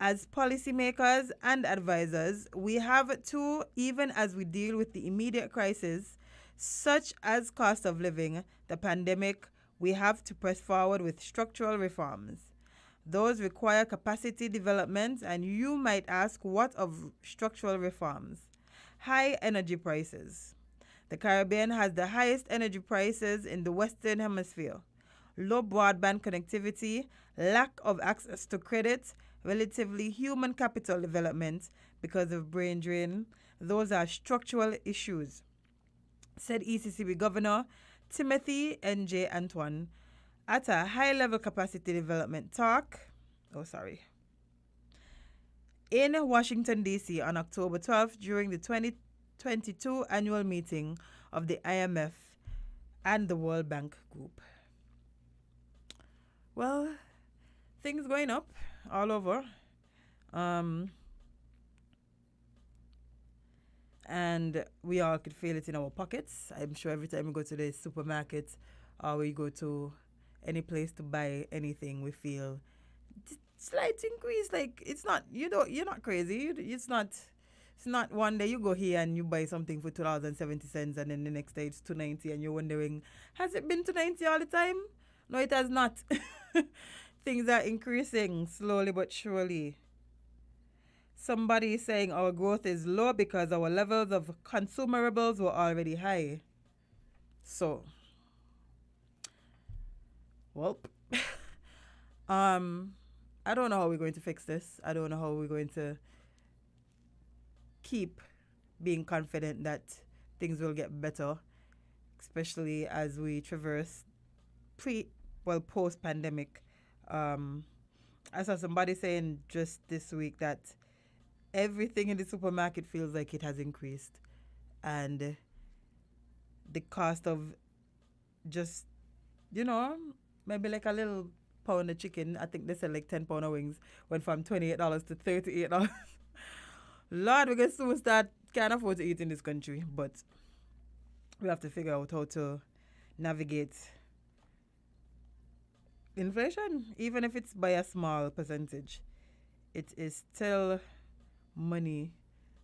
As policymakers and advisors, we have to, even as we deal with the immediate crisis, such as cost of living, the pandemic, we have to press forward with structural reforms. Those require capacity development, and you might ask, what of structural reforms? High energy prices. The Caribbean has the highest energy prices in the Western Hemisphere. Low broadband connectivity, lack of access to credit, relatively human capital development because of brain drain. Those are structural issues, said ECCB Governor Timothy N.J. Antoine at a high-level capacity development talk. In Washington, D.C. on October 12th during the 2022 annual meeting of the IMF and the World Bank Group. Well, things going up all over. And we all could feel it in our pockets. I'm sure every time we go to the supermarket or we go to any place to buy anything, we feel slight increase. Like, it's not, you're not crazy. It's not one day you go here and you buy something for $2.70 and then the next day it's $2.90 and you're wondering, has it been $2.90 all the time? No, it has not. Things are increasing slowly but surely. Somebody is saying our growth is low because our levels of consumerables were already high. So, well, I don't know how we're going to fix this. I don't know how we're going to keep being confident that things will get better, especially as we traverse post-pandemic. I saw somebody saying just this week that everything in the supermarket feels like it has increased, and the cost of just, maybe like a little pound of chicken, I think they sell like 10 pound of wings, went from $28 to $38. Lord, we can soon can't afford to eat in this country, but we have to figure out how to navigate inflation, even if it's by a small percentage. It is still money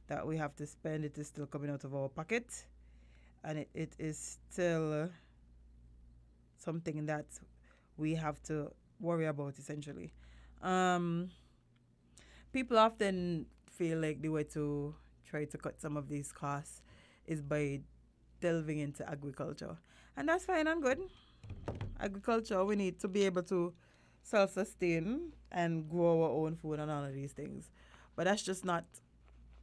that we have to spend. It is still coming out of our pocket, and it is still something that we have to worry about, essentially. People often feel like the way to try to cut some of these costs is by delving into agriculture, and that's fine and good. Agriculture, we need to be able to self-sustain and grow our own food and all of these things, but that's just not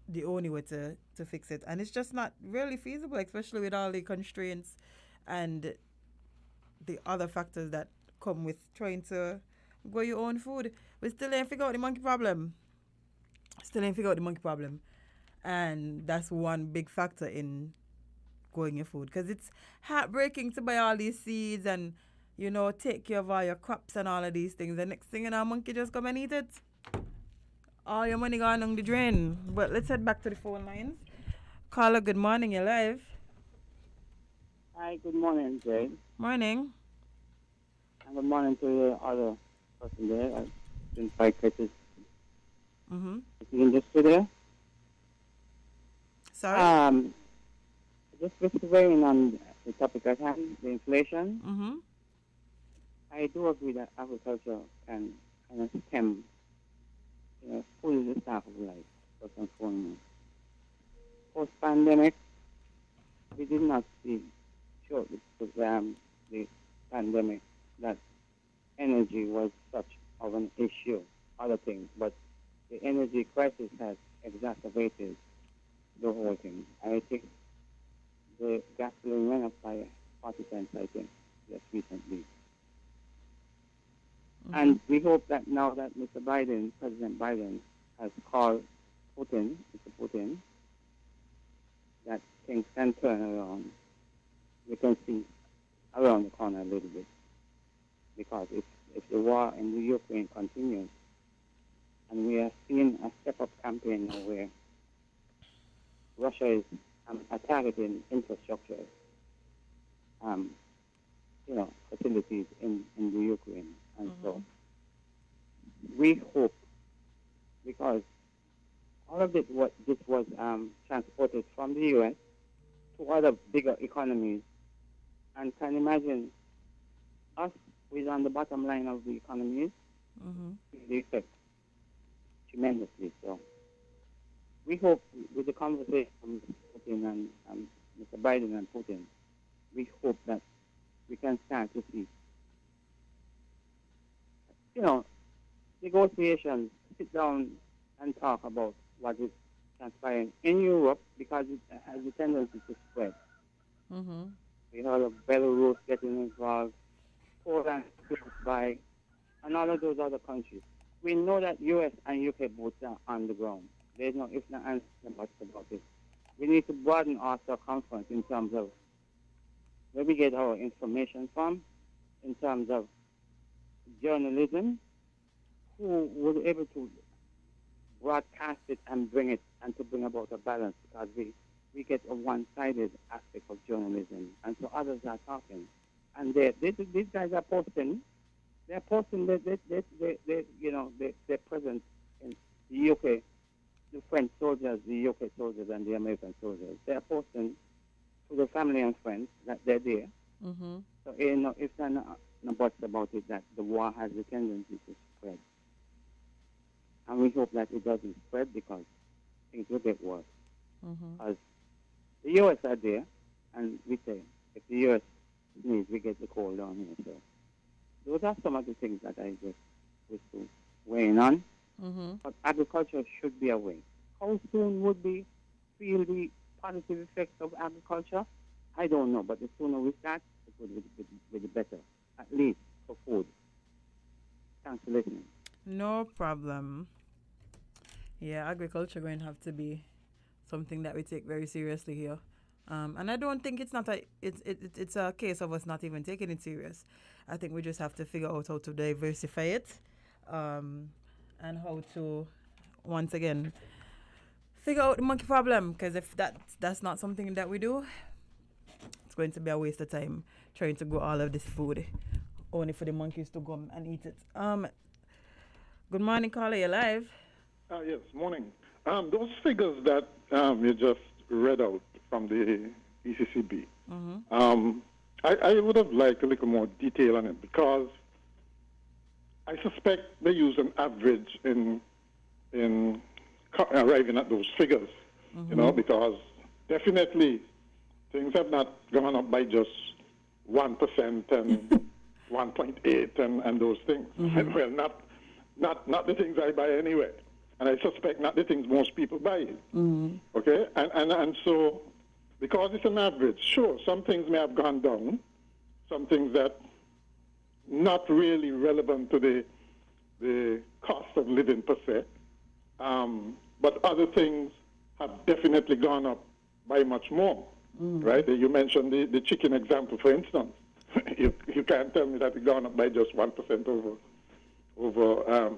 the only way to fix it, and it's just not really feasible, especially with all the constraints and the other factors that come with trying to grow your own food. We still ain't figure out the monkey problem. And that's one big factor in growing your food, because it's heartbreaking to buy all these seeds and, take care of all your crops and all of these things. The next thing you know, a monkey just come and eat it. All your money gone down the drain. But let's head back to the phone lines. Caller, good morning. You're live. Hi, good morning, Jade. Morning. And good morning to the other person there. I've been quite Curtis. Mm-hmm. Is he just there? Sorry? Just weighing on the topic at hand, the inflation. Mm-hmm. I do agree that agriculture can kind of stem, fully the staff of life, first and foremost. Post-pandemic, we did not see, shortly the pandemic, that energy was such of an issue, other things, but the energy crisis has exacerbated the whole thing. I think the gasoline went up by 40 cents, I think, just recently. Mm-hmm. And we hope that now that President Biden, has called Mr. Putin, that things can turn around. We can see around the corner a little bit. Because if the war in the Ukraine continues, and we are seeing a step-up campaign now where Russia is targeting infrastructure, facilities in the Ukraine. And so we hope, because all of this was transported from the U.S. to other bigger economies, and can imagine us with on the bottom line of the economies, the effect tremendously. So we hope with the conversation with Putin and Mr. Biden and Putin, we hope that we can start to see, negotiations sit down and talk about what is transpiring in Europe because it has a tendency to spread. Mm-hmm. We heard of Belarus getting involved, Poland close by, and all of those other countries. We know that US and UK both are on the ground. There's no if not answer much about it. We need to broaden our circumference in terms of where we get our information from, in terms of journalism, who will be able to broadcast it and bring it and to bring about a balance because we get a one-sided aspect of journalism and so others are talking. And these guys are posting. They're posting their presence in the UK, the French soldiers, the UK soldiers, and the American soldiers. They're posting to the family and friends that they're there. Mm-hmm. So if there are no buts about it, that the war has a tendency to spread. And we hope that it doesn't spread because things will get worse. Because the U.S. are there, and we say, if the U.S. needs, we get the call down here. So those are some of the things that I just wish to weigh in on. But agriculture should be away. How soon would we feel the positive effects of agriculture? I don't know, but the sooner we start, it would be better, at least for food. Thanks for listening. No problem. Yeah, agriculture going to have to be something that we take very seriously here. And I don't think it's a case of us not even taking it serious. I think we just have to figure out how to diversify it, and how to, once again, figure out the monkey problem. Because if that's not something that we do, it's going to be a waste of time trying to grow all of this food only for the monkeys to come and eat it. Good morning, caller. You're live. Yes, morning. Those figures that you just read out from the ECCB, I would have liked a little more detail on it because I suspect they use an average in arriving at those figures, because definitely things have not gone up by just 1% and 1.8 and those things. Well, not the things I buy anyway. And I suspect not the things most people buy. Okay? And so, because it's an average, sure, some things may have gone down, some things that not really relevant to the cost of living per se, but other things have definitely gone up by much more, right? You mentioned the chicken example, for instance. you can't tell me that it's gone up by just 1% over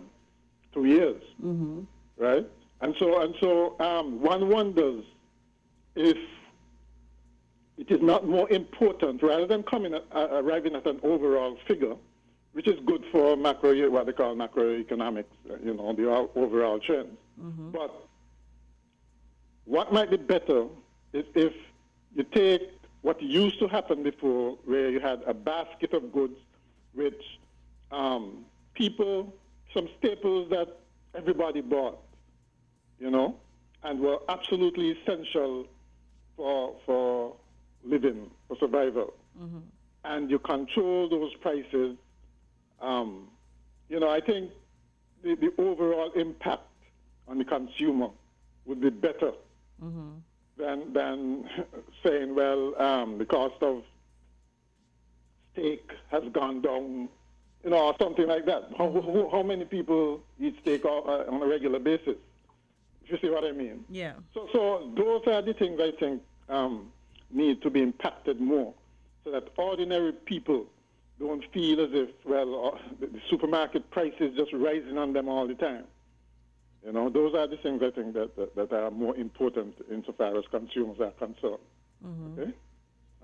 2 years, right? And so one wonders if it is not more important, rather than arriving at an overall figure, which is good for what they call macroeconomics, the overall trends. But what might be better is if you take what used to happen before, where you had a basket of goods which some staples that everybody bought, and were absolutely essential for living, for survival. And you control those prices. I think the overall impact on the consumer would be better than saying, well, the cost of steak has gone down, or something like that. How many people eat steak on a regular basis? If you see what I mean? Yeah. So those are the things I think need to be impacted more, so that ordinary people don't feel as if, the supermarket price is just rising on them all the time. Those are the things I think that are more important insofar as consumers are concerned. Okay?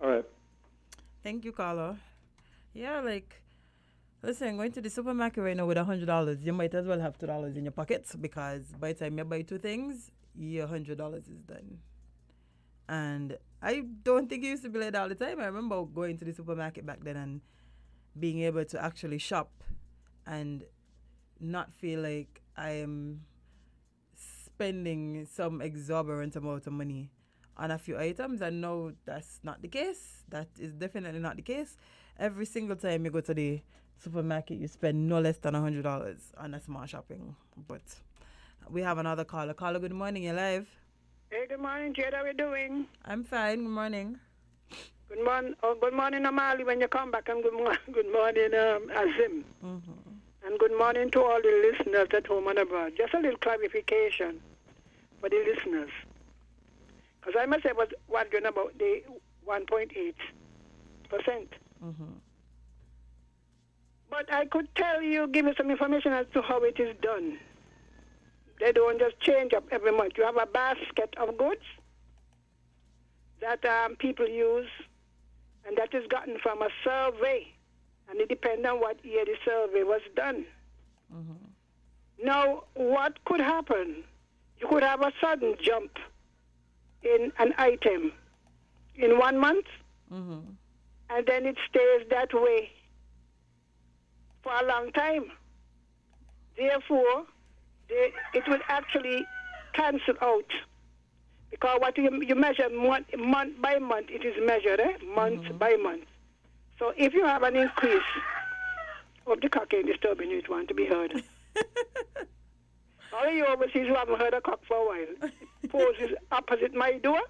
All right. Thank you, caller. Yeah, listen, going to the supermarket right now with $100, you might as well have $2 in your pockets, because by the time you buy two things, your $100 is done. And I don't think it used to be like that all the time. I remember going to the supermarket back then and being able to actually shop and not feel like I am spending some exorbitant amount of money on a few items. And no, that's not the case. That is definitely not the case. Every single time you go to the supermarket, you spend no less than $100 on a small shopping. But we have another caller. Caller, good morning. You're live. Hey, good morning, Jade. How are you doing? I'm fine. Good morning. Good morning. Oh, good morning, Amali, when you come back, and good morning, Azim. And good morning to all the listeners at home and abroad. Just a little clarification for the listeners. Because I must say, I was wondering about the 1.8%. But I could tell you, give you some information as to how it is done. They don't just change up every month. You have a basket of goods that people use, and that is gotten from a survey. And it depends on what year the survey was done. Now, what could happen? You could have a sudden jump in an item in 1 month, and then it stays that way for a long time. Therefore, it will actually cancel out. Because what you measure month by month, it is measured, month by month. So if you have an increase, hope the cock ain't disturbing you, it want to be heard. All of you overseas who haven't heard a cock for a while, it poses opposite my door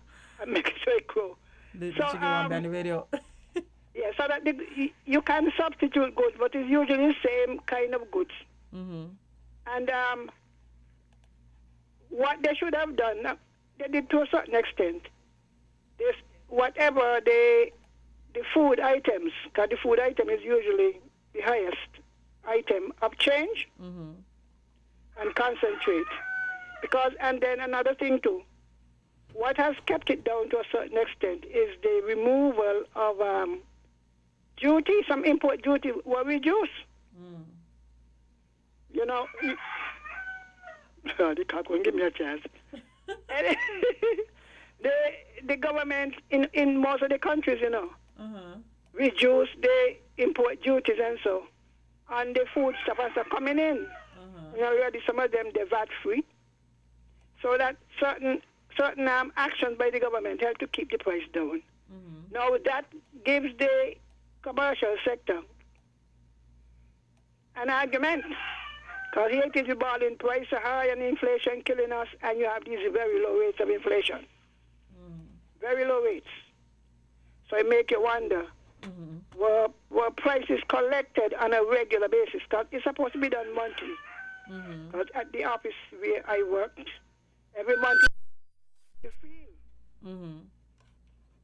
and make sure it crow. The chicken one behind the radio. Yeah, so that you can substitute goods, but it's usually the same kind of goods. And what they should have done, they did to a certain extent. Whatever the food items, because the food item is usually the highest item of change and concentrate. And then another thing too, what has kept it down to a certain extent is the removal of duty. Some import duty were reduced. You know, the cock won't give me a chance. The government in most of the countries, you know, reduce the import duties and so on the food stuff as are coming in. You know, already some of them they're VAT free. So that certain actions by the government help to keep the price down. Now that gives the commercial sector an argument. Because here it is, the balling price are high and inflation killing us, and you have these very low rates of inflation. Very low rates. So it make you wonder, were prices collected on a regular basis? Because it's supposed to be done monthly. Because at the office where I worked, every month you feel.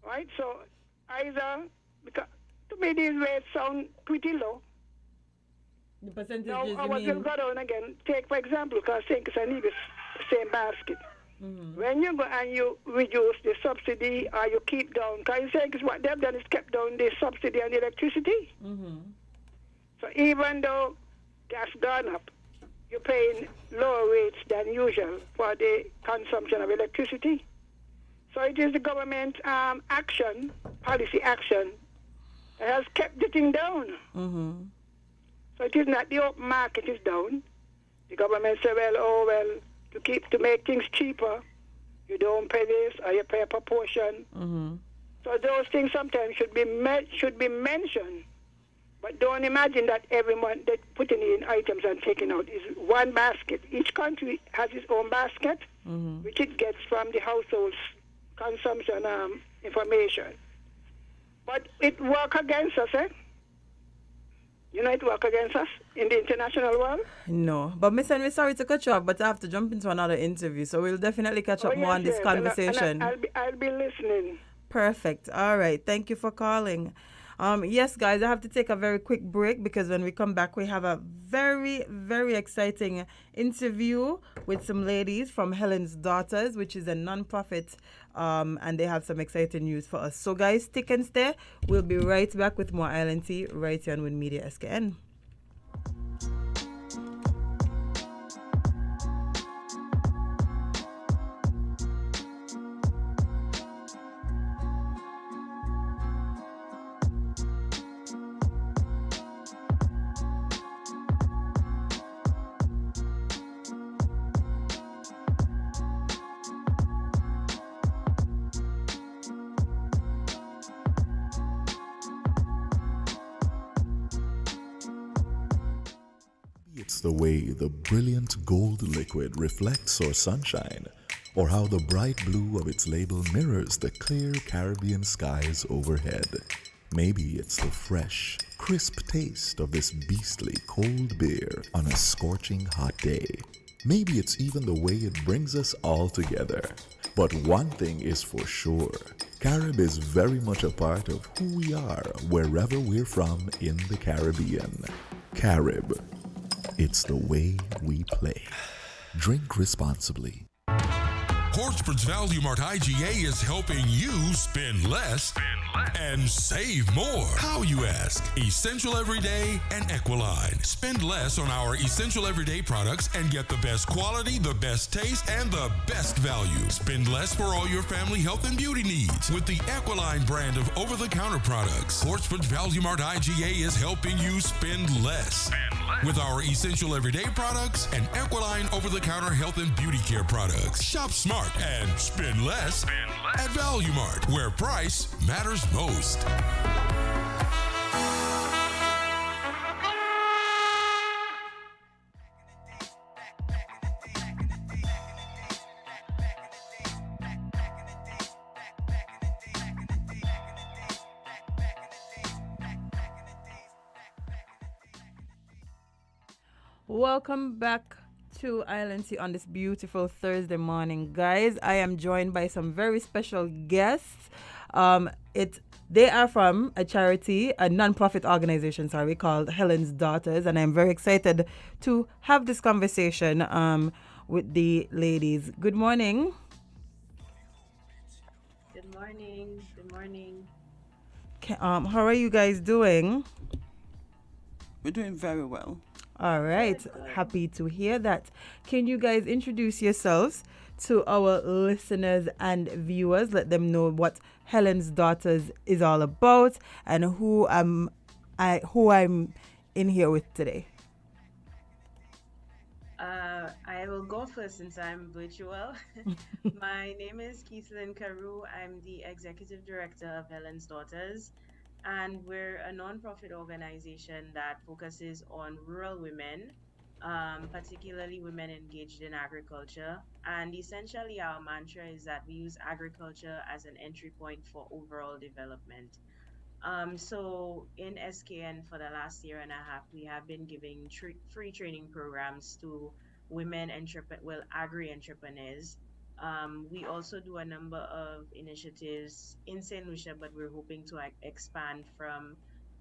Right? So either, because to me these rates sound pretty low. The percentage now, is, I was going to go down again. Take, for example, because I think I need the same basket. When you go and you reduce the subsidy or you keep down, because I think what they've done is kept down the subsidy on the electricity. So even though gas gone up, you're paying lower rates than usual for the consumption of electricity. So it is the government action, policy action, that has kept the thing down. So it is not the open market is down. The government said, to make things cheaper, you don't pay this or you pay a proportion. So those things sometimes should be mentioned. But don't imagine that every month they're putting in items and taking out is one basket. Each country has its own basket, which it gets from the household's consumption information. But it works against us, You know it work against us in the international world? No. But Miss Henry, sorry to cut you off, but I have to jump into another interview. So we'll definitely catch up more on this conversation. And I'll be listening. Perfect. All right. Thank you for calling. Yes, guys, I have to take a very quick break because when we come back, we have a very, very exciting interview with some ladies from Helen's Daughters, which is a non-profit, and they have some exciting news for us. So, guys, stick and stay. We'll be right back with more Island Tea right here on Win Media SKN. it's the way the brilliant gold liquid reflects our sunshine, or how the bright blue of its label mirrors the clear Caribbean skies overhead. Maybe it's the fresh, crisp taste of this beastly cold beer on a scorching hot day. Maybe it's even the way it brings us all together. But one thing is for sure, Carib is very much a part of who we are wherever we're from in the Caribbean. Carib, it's the way we play. Drink responsibly. Portsmouth's Value Mart IGA is helping you spend less and save more. How, you ask? Essential Everyday and Equiline. Spend less on our Essential Everyday products and get the best quality, the best taste, and the best value. Spend less for all your family health and beauty needs with the Equiline brand of over-the-counter products. Portsmouth's Value Mart IGA is helping you spend less. With our Essential Everyday products and Equiline over-the-counter health and beauty care products. Shop smart and spend less at Value Mart, where price matters most. Welcome back to Island Tea on this beautiful Thursday morning, guys. I am joined by some very special guests. They are from a non-profit organization, called Helen's Daughters, and I'm very excited to have this conversation with the ladies. Good morning. Good morning. Good morning. How are you guys doing? We're doing very well. All right. Happy to hear that. Can you guys introduce yourselves to our listeners and viewers? Let them know what Helen's Daughters is all about and who I'm in here with today. I will go first since I'm virtual. My name is Keithlyn Carew. I'm the Executive Director of Helen's Daughters. And we're a non-profit organization that focuses on rural women, particularly women engaged in agriculture. And essentially our mantra is that we use agriculture as an entry point for overall development. So in SKN for the last year and a half, we have been giving free training programs to women agri-entrepreneurs. We also do a number of initiatives in St. Lucia, but we're hoping to expand from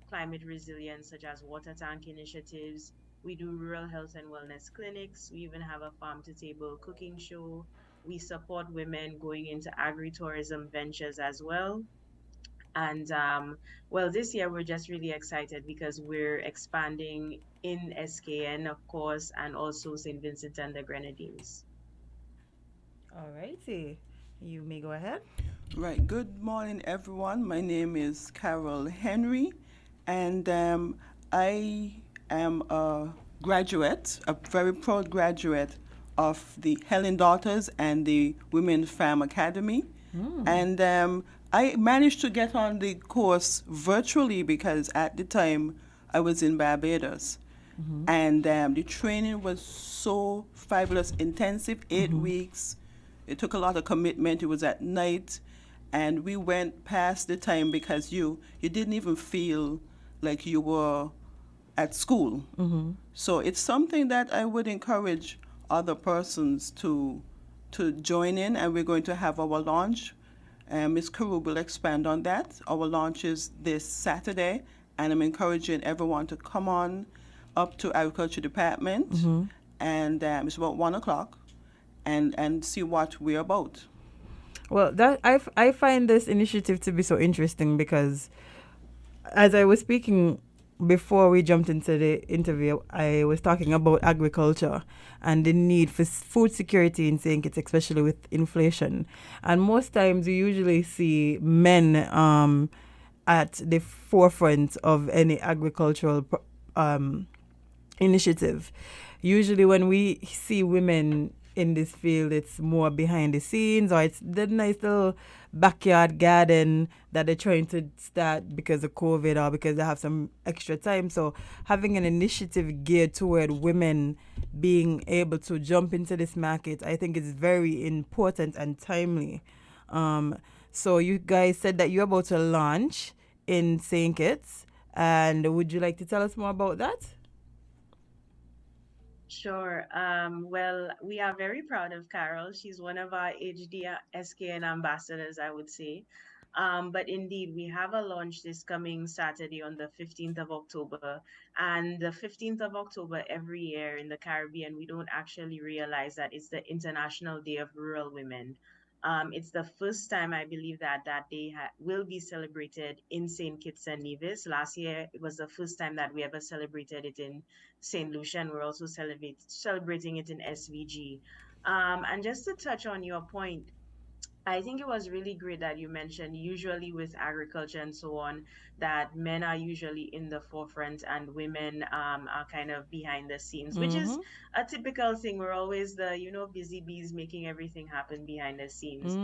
climate resilience, such as water tank initiatives. We do rural health and wellness clinics. We even have a farm-to-table cooking show. We support women going into agri-tourism ventures as well. And this year we're just really excited because we're expanding in SKN, of course, and also St. Vincent and the Grenadines. All righty. You may go ahead. Right. Good morning, everyone. My name is Carol Henry, and I am a graduate, a very proud graduate of the Helen Daughters and the Women Farm Academy. And I managed to get on the course virtually because at the time I was in Barbados. And the training was so fabulous, intensive, 8 weeks. It took a lot of commitment. It was at night, and we went past the time because you didn't even feel like you were at school. So it's something that I would encourage other persons to join in, and we're going to have our launch. Ms. Carew will expand on that. Our launch is this Saturday, and I'm encouraging everyone to come on up to Agriculture Department, and it's about 1 o'clock. And see what we're about. Well, that I find this initiative to be so interesting because as I was speaking before we jumped into the interview, I was talking about agriculture and the need for food security in St. Kitts, especially with inflation. And most times you usually see men at the forefront of any agricultural initiative. Usually when we see women in this field, it's more behind the scenes, or it's the nice little backyard garden that they're trying to start because of COVID or because they have some extra time. So having an initiative geared toward women being able to jump into this market, I think is very important and timely. So you guys said that you're about to launch in St. Kitts, and would you like to tell us more about that? Sure. Well, we are very proud of Carol. She's one of our HDSKN ambassadors, I would say. But indeed, we have a launch this coming Saturday on the 15th of October. And the 15th of October every year in the Caribbean, we don't actually realize that it's the International Day of Rural Women. It's the first time I believe that that day will be celebrated in St. Kitts and Nevis. Last year, it was the first time that we ever celebrated it in St. Lucia, and we're also celebrating it in SVG. And just to touch on your point, I think it was really great that you mentioned, usually with agriculture and so on, that men are usually in the forefront and women are kind of behind the scenes, which is a typical thing. We're always the, busy bees making everything happen behind the scenes.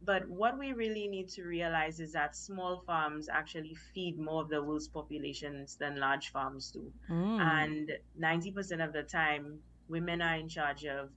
But what we really need to realize is that small farms actually feed more of the world's populations than large farms do. And 90% of the time, women are in charge of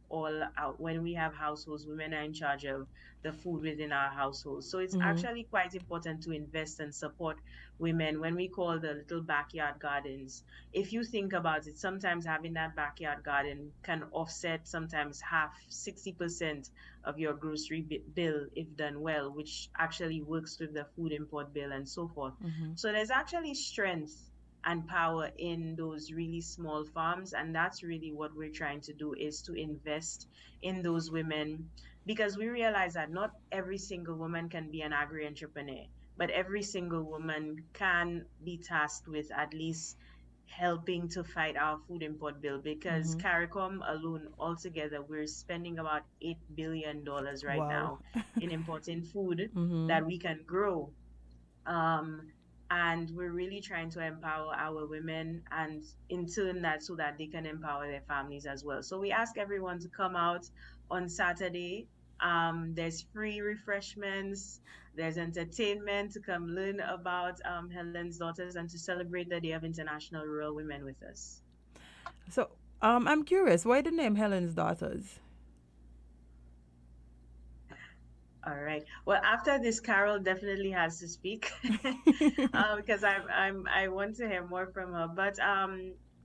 when we have households, women are in charge of the food within our households. So it's actually quite important to invest and support women when we call the little backyard gardens. If you think about it, sometimes having that backyard garden can offset sometimes 60% of your grocery bill if done well, which actually works with the food import bill and so forth. So there's actually strength and power in those really small farms, and that's really what we're trying to do, is to invest in those women, because we realize that not every single woman can be an agri-entrepreneur, but every single woman can be tasked with at least helping to fight our food import bill, because CARICOM alone altogether we're spending about $8 billion right now in importing food that we can grow. And we're really trying to empower our women, and in turn that so that they can empower their families as well. So we ask everyone to come out on Saturday. There's free refreshments, there's entertainment to come learn about Helen's Daughters and to celebrate the Day of International Rural Women with us. So I'm curious, why the name Helen's Daughters? All right. Well, after this, Carol definitely has to speak because I want to hear more from her. But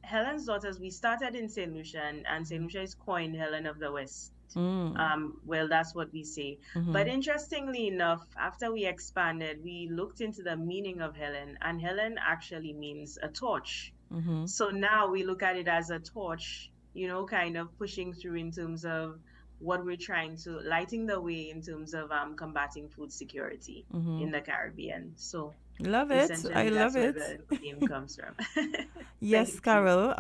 Helen's Daughters, we started in St. Lucia, and St. Lucia is coined Helen of the West. Well, that's what we say. But interestingly enough, after we expanded, we looked into the meaning of Helen, and Helen actually means a torch. So now we look at it as a torch, kind of pushing through in terms of what we're trying to lighting the way in terms of combating food security in the Caribbean. So love it. I love it. Where the name comes from. Yes, Carol.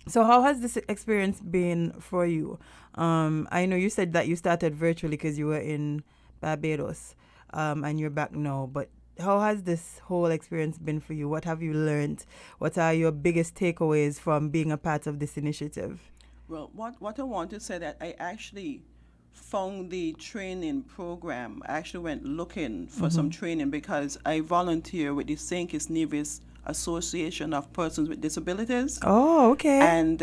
So how has this experience been for you? I know you said that you started virtually because you were in Barbados, and you're back now. But how has this whole experience been for you? What have you learned? What are your biggest takeaways from being a part of this initiative? Well, what I want to say that I actually found the training program. I actually went looking for some training because I volunteer with the St. Kitts Nevis Association of Persons with Disabilities. Oh, okay. And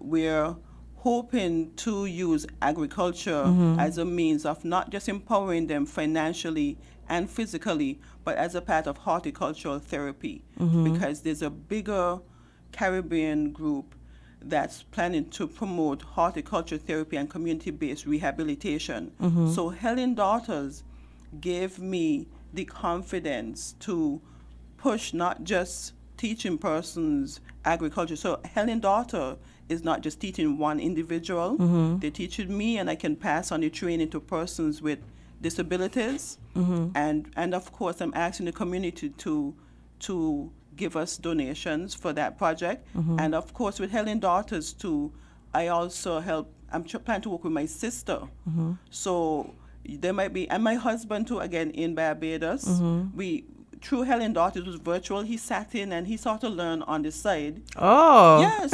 we're hoping to use agriculture as a means of not just empowering them financially and physically, but as a part of horticultural therapy, because there's a bigger Caribbean group that's planning to promote horticulture therapy and community-based rehabilitation. So Helen Daughters gave me the confidence to push not just teaching persons agriculture. So Helen Daughter is not just teaching one individual. They're teaching me, and I can pass on the training to persons with disabilities. And of course, I'm asking the community to give us donations for that project. And of course, with Helen Daughters too, I also help. I'm planning to work with my sister. So there might be, and my husband too, again in Barbados. We, through Helen Daughters, was virtual. He sat in and he sort of learned on the side. Oh. Yeah.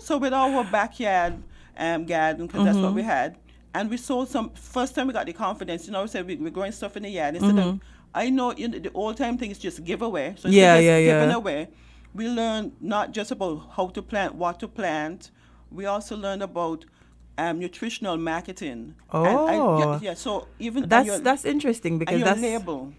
So with our backyard garden, because that's what we had. And we sold some, first time we got the confidence, we said we're growing stuff in the yard. Instead of, I know the old time thing is just give away. So instead of giving away, we learned not just about how to plant, what to plant. We also learned about nutritional marketing. Oh. So even that's interesting because that's label.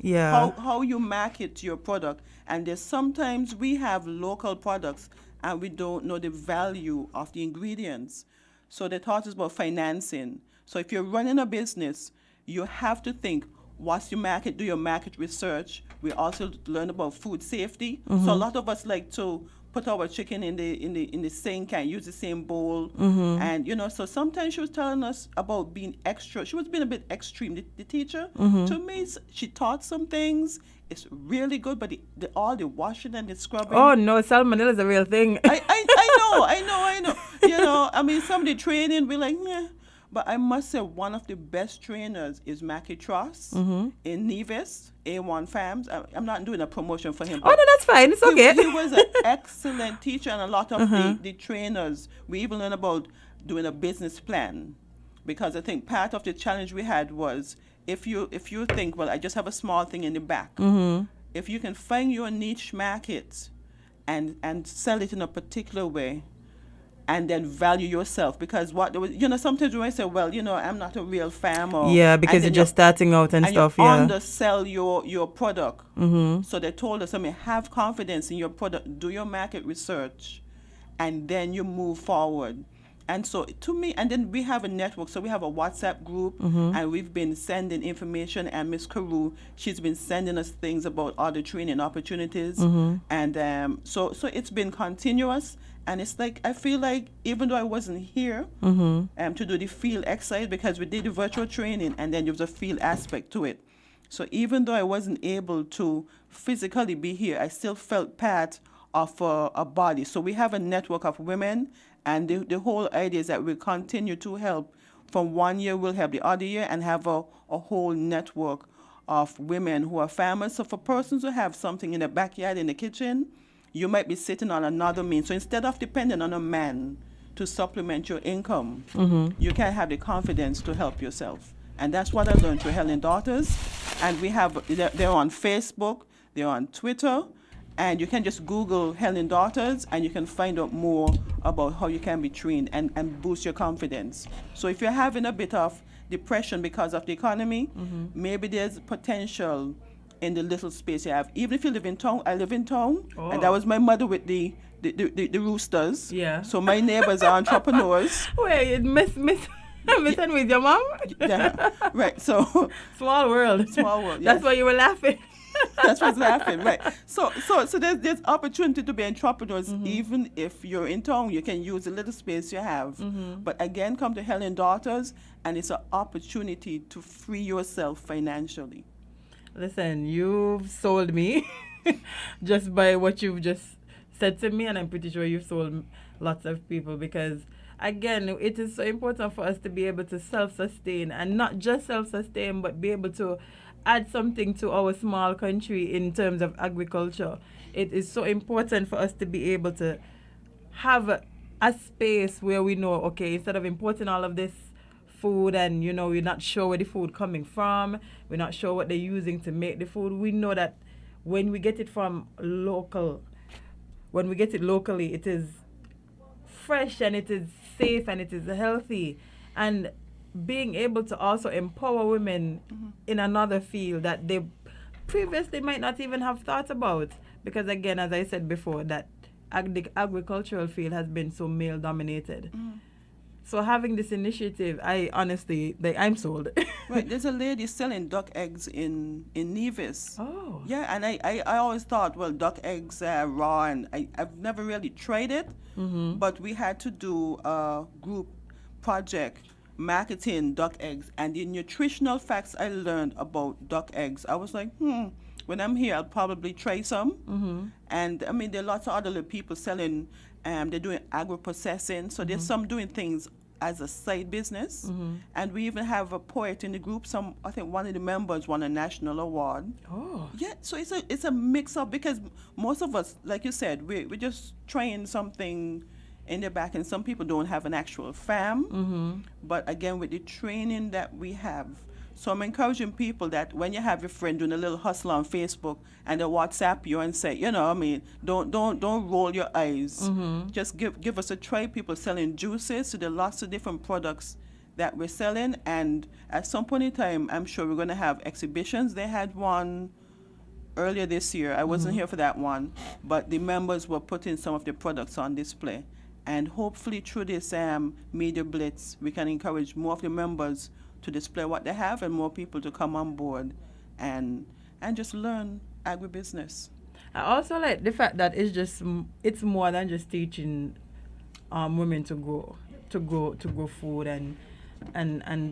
Yeah. How you market your product. And there's sometimes we have local products and we don't know the value of the ingredients. So they taught us about financing. So if you're running a business, you have to think, what's your market? Do your market research. We also learn about food safety. So a lot of us like to put our chicken in the sink and use the same bowl. And so sometimes she was telling us about being extra. She was being a bit extreme. The teacher, to me, she taught some things. It's really good, but all the washing and the scrubbing. Oh no, salmonella is a real thing. I know. I mean, some of the training we're like, yeah. But I must say, one of the best trainers is Mackie Truss in Nevis, A1 Farms. I'm not doing a promotion for him. Oh, no, that's fine. It's okay. He was an excellent teacher, and a lot of the trainers, we even learned about doing a business plan. Because I think part of the challenge we had was, if you think, well, I just have a small thing in the back. If you can find your niche market and sell it in a particular way, and then value yourself, because sometimes when I say, well, I'm not a real farmer. Yeah, because you're just starting out and stuff. You undersell your product. So they told us, have confidence in your product, do your market research, and then you move forward. And so to me, and then we have a network. So we have a WhatsApp group, and we've been sending information. And Miss Carew, she's been sending us things about other training opportunities. And so it's been continuous. And it's like, I feel like even though I wasn't here to do the field exercise, because we did the virtual training and then there was a field aspect to it. So even though I wasn't able to physically be here, I still felt part of a body. So we have a network of women, and the whole idea is that we'll continue to help. From one year, we'll help the other year and have a whole network of women who are farmers. So for persons who have something in the backyard, in the kitchen, you might be sitting on another means. So instead of depending on a man to supplement your income, you can have the confidence to help yourself. And that's what I learned through Helen Daughters. And they're on Facebook, they're on Twitter, and you can just Google Helen Daughters and you can find out more about how you can be trained and boost your confidence. So if you're having a bit of depression because of the economy, maybe there's potential in the little space you have. Even if you live in town, I live in town, and that was my mother with the roosters. Yeah. So my neighbors are entrepreneurs. Wait, Miss with your mom? Yeah. Right. So small world. Small world. Yes. That's why you were laughing. That's what's laughing, right? So there's opportunity to be entrepreneurs. Even if you're in town, you can use the little space you have. But again, come to Helen Daughters, and it's an opportunity to free yourself financially. Listen, you've sold me just by what you've just said to me, and I'm pretty sure you've sold lots of people, because again, it is so important for us to be able to self-sustain, and not just self-sustain, but be able to add something to our small country in terms of agriculture. It is so important for us to be able to have a space where we know, okay, instead of importing all of this food and, we're not sure where the food coming from, we're not sure what they're using to make the food, we know that when we get it locally, it is fresh and it is safe and it is healthy. And being able to also empower women in another field that they previously might not even have thought about. Because again, as I said before, that the agricultural field has been so male dominated. So having this initiative, I honestly, I'm sold. Right, there's a lady selling duck eggs in Nevis. Oh. Yeah, and I always thought, well, duck eggs are raw, and I've never really tried it, but we had to do a group project marketing duck eggs, and the nutritional facts I learned about duck eggs, I was like, when I'm here, I'll probably try some. And I mean, there are lots of other little people selling, they're doing agro-processing, so there's some doing things as a side business. And we even have a poet in the group. I think one of the members won a national award. Oh. Yeah, so it's a mix up, because most of us, like you said, we're just trying something in the back, and some people don't have an actual farm. But again, with the training that we have, so I'm encouraging people that when you have your friend doing a little hustle on Facebook and they WhatsApp you and say, don't roll your eyes. Just give us a try. People selling juices, so there are lots of different products that we're selling, and at some point in time, I'm sure we're going to have exhibitions. They had one earlier this year. I wasn't here for that one, but the members were putting some of the products on display. And hopefully through this media blitz, we can encourage more of the members to display what they have and more people to come on board and just learn agribusiness. I also like the fact that it's more than just teaching women to grow food and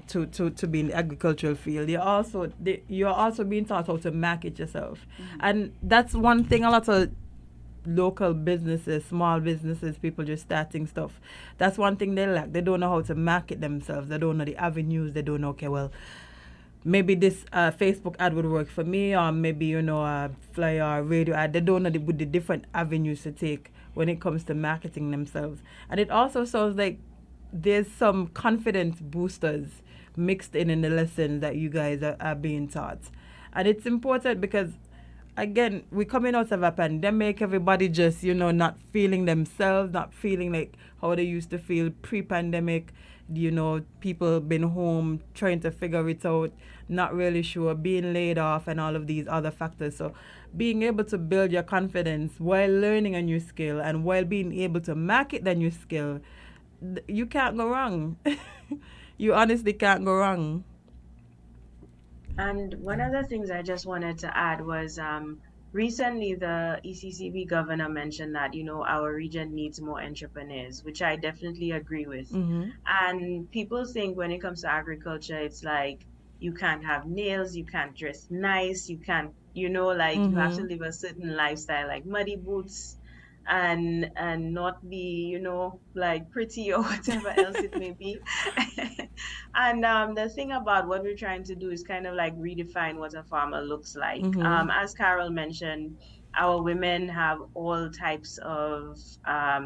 to be in the agricultural field. You're also being taught how to market yourself. And that's one thing a lot of local businesses, small businesses, people just starting stuff, that's one thing they lack. They don't know how to market themselves. They don't know the avenues. They don't know, okay, well, maybe this Facebook ad would work for me, or maybe, a flyer or radio ad. They don't know the different avenues to take when it comes to marketing themselves. And it also sounds like there's some confidence boosters mixed in the lessons that you guys are being taught. And it's important because, again, we're coming out of a pandemic. Everybody just, not feeling themselves, not feeling like how they used to feel pre-pandemic. People been home trying to figure it out, not really sure, being laid off and all of these other factors. So being able to build your confidence while learning a new skill and while being able to market the new skill, you can't go wrong. You honestly can't go wrong. And one of the things I just wanted to add was recently the ECCB governor mentioned that, our region needs more entrepreneurs, which I definitely agree with. And people think when it comes to agriculture, it's like you can't have nails, you can't dress nice, you can't, you have to live a certain lifestyle, like muddy boots and not be, pretty or whatever else it may be. And the thing about what we're trying to do is kind of like redefine what a farmer looks like. As Carol mentioned, our women have all types of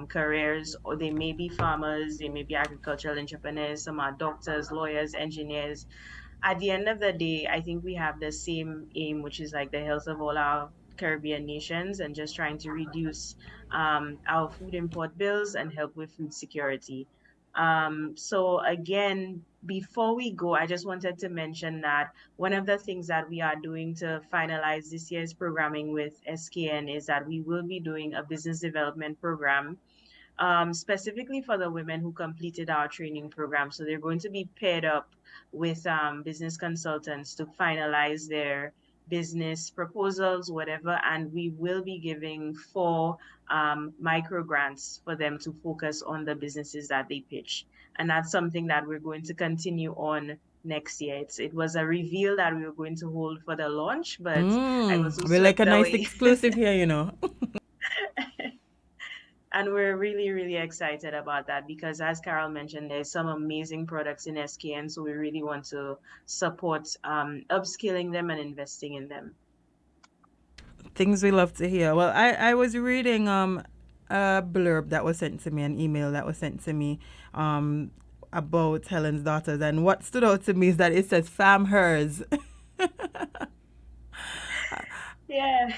careers, or they may be farmers, they may be agricultural entrepreneurs, some are doctors, lawyers, engineers. At the end of the day, I think we have the same aim, which is like the health of all our Caribbean nations and just trying to reduce our food import bills and help with food security. So again, before we go, I just wanted to mention that one of the things that we are doing to finalize this year's programming with SKN is that we will be doing a business development program specifically for the women who completed our training program. So they're going to be paired up with business consultants to finalize their business proposals, whatever, and we will be giving 4 micro grants for them to focus on the businesses that they pitch. And that's something that we're going to continue on next year. It was a reveal that we were going to hold for the launch, but I was so we're like a nice away. exclusive here, And we're really, really excited about that because, as Carol mentioned, there's some amazing products in SKN, so we really want to support upskilling them and investing in them. Things we love to hear. Well, I was reading a blurb that was sent to me, an email that was sent to me about Helen's Daughters, and what stood out to me is that it says "Fam hers." Yeah.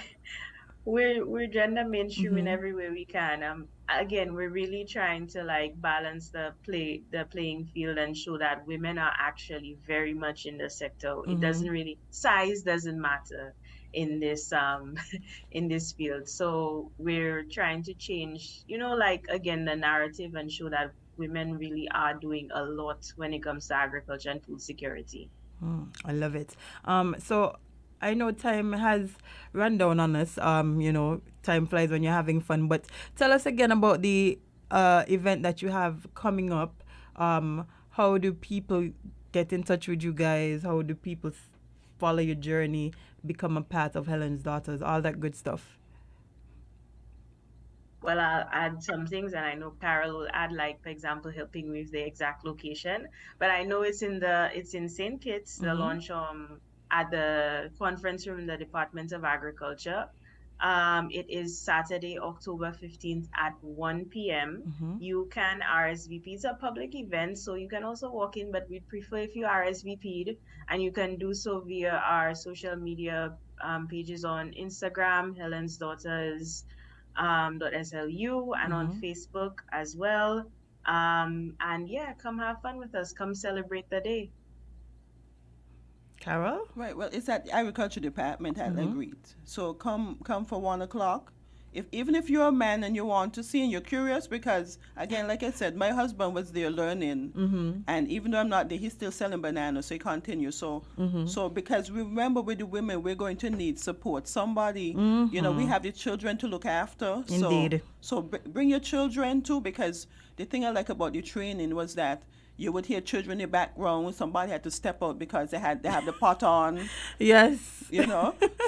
We're gender mainstream in every way we can. Again, we're really trying to balance the playing field and show that women are actually very much in the sector. It doesn't really, size doesn't matter in this in this field. So we're trying to change, again, the narrative and show that women really are doing a lot when it comes to agriculture and food security. I love it. So I know time has run down on us. Time flies when you're having fun. But tell us again about the event that you have coming up. How do people get in touch with you guys? How do people follow your journey, become a part of Helen's Daughters, all that good stuff? Well, I'll add some things, and I know Carol will add, for example, helping with the exact location. But I know it's in St. Kitts, the launch at the conference room in the Department of Agriculture. It is Saturday, October 15th at 1 p.m. You can RSVP. It's a public event, so you can also walk in, but we'd prefer if you RSVP'd, and you can do so via our social media pages on Instagram, Helen's Daughters .slu, and on Facebook as well. And yeah, come have fun with us. Come celebrate the day. Carol? Right. Well, it's at the Agriculture Department at agreed. So come for 1 o'clock. Even if you're a man and you want to see and you're curious, because again, like I said, my husband was there learning, and even though I'm not there, he's still selling bananas, so he continues. So because we remember with the women, we're going to need support. Somebody, we have the children to look after. Indeed. So bring your children too, because the thing I like about the training was that you would hear children in the background. Somebody had to step out because they have the pot on. Yes.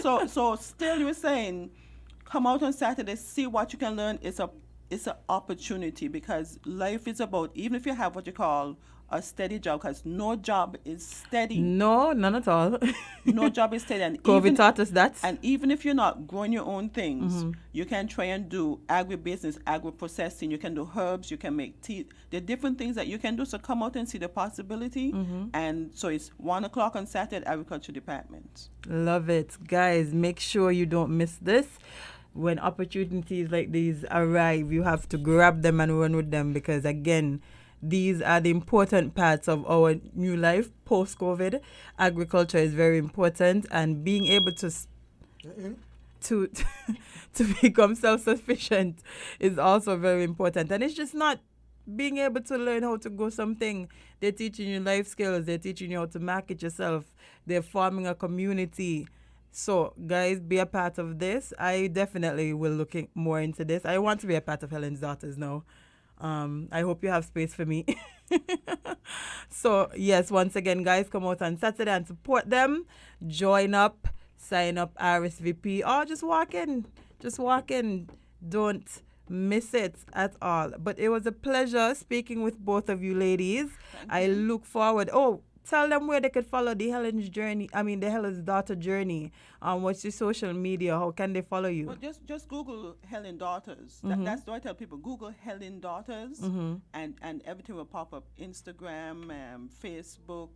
So still you were saying, come out on Saturday, see what you can learn. It's an opportunity, because life is about, even if you have what you call a steady job, because no job is steady. No, none at all. No job is steady. And COVID taught us that. And even if you're not growing your own things, you can try and do agribusiness, agro-processing. You can do herbs, you can make tea. There are different things that you can do. So come out and see the possibility. And so it's 1 o'clock on Saturday at Agriculture Department. Love it. Guys, make sure you don't miss this. When opportunities like these arrive, you have to grab them and run with them, because again, these are the important parts of our new life post-COVID. Agriculture is very important, and being able to become self-sufficient is also very important. And it's just not being able to learn how to grow something. They're teaching you life skills. They're teaching you how to market yourself. They're forming a community. So, guys, be a part of this. I definitely will look more into this. I want to be a part of Helen's Daughters now. I hope you have space for me. So, yes, once again, guys, come out on Saturday and support them. Join up, sign up RSVP, or just walk in. Just walk in. Don't miss it at all. But it was a pleasure speaking with both of you ladies. I look forward. Tell them where they could follow the Helen's Daughter journey. What's your social media? How can they follow you? Well, just Google Helen Daughters. That's what I tell people. Google Helen Daughters, and everything will pop up. Instagram, Facebook,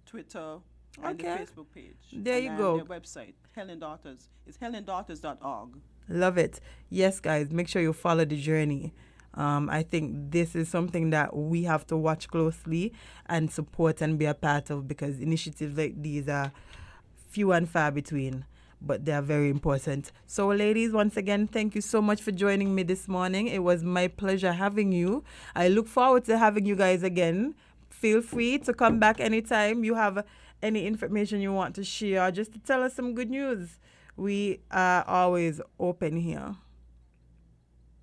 Twitter, and the Facebook page. There you go. Their website, Helen Daughters. It's helendaughters.org. Love it. Yes, guys, make sure you follow the journey. I think this is something that we have to watch closely and support and be a part of, because initiatives like these are few and far between, but they are very important. So, ladies, once again, thank you so much for joining me this morning. It was my pleasure having you. I look forward to having you guys again. Feel free to come back anytime you have any information you want to share, just to tell us some good news. We are always open here.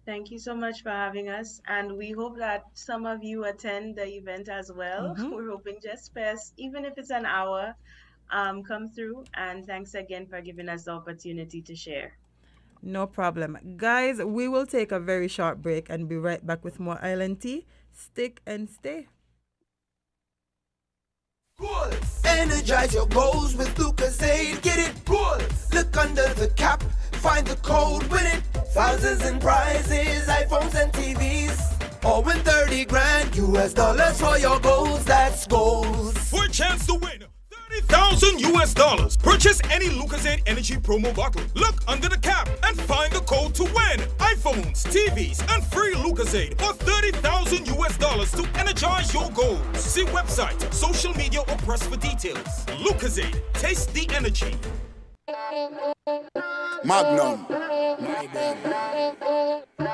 Thank you so much for having us, and we hope that some of you attend the event as well. We're hoping just best, even if it's an hour, come through, and thanks again for giving us the opportunity to share. No problem. Guys, we will take a very short break and be right back with more Island Tea. Stick and stay. Cool. Energize your goals with Lucozade. Get it cool. Look under the cap, find the code, win it. Thousands in prizes, iPhones and TVs. Or win 30 grand US dollars for your goals. That's goals. For a chance to win $30,000 US. Purchase any Lucozade Energy promo bottle. Look under the cap and find the code to win iPhones, TVs, and free Lucozade or $30,000 US to energize your goals. See website, social media, or press for details. Lucozade, taste the energy. Magnum.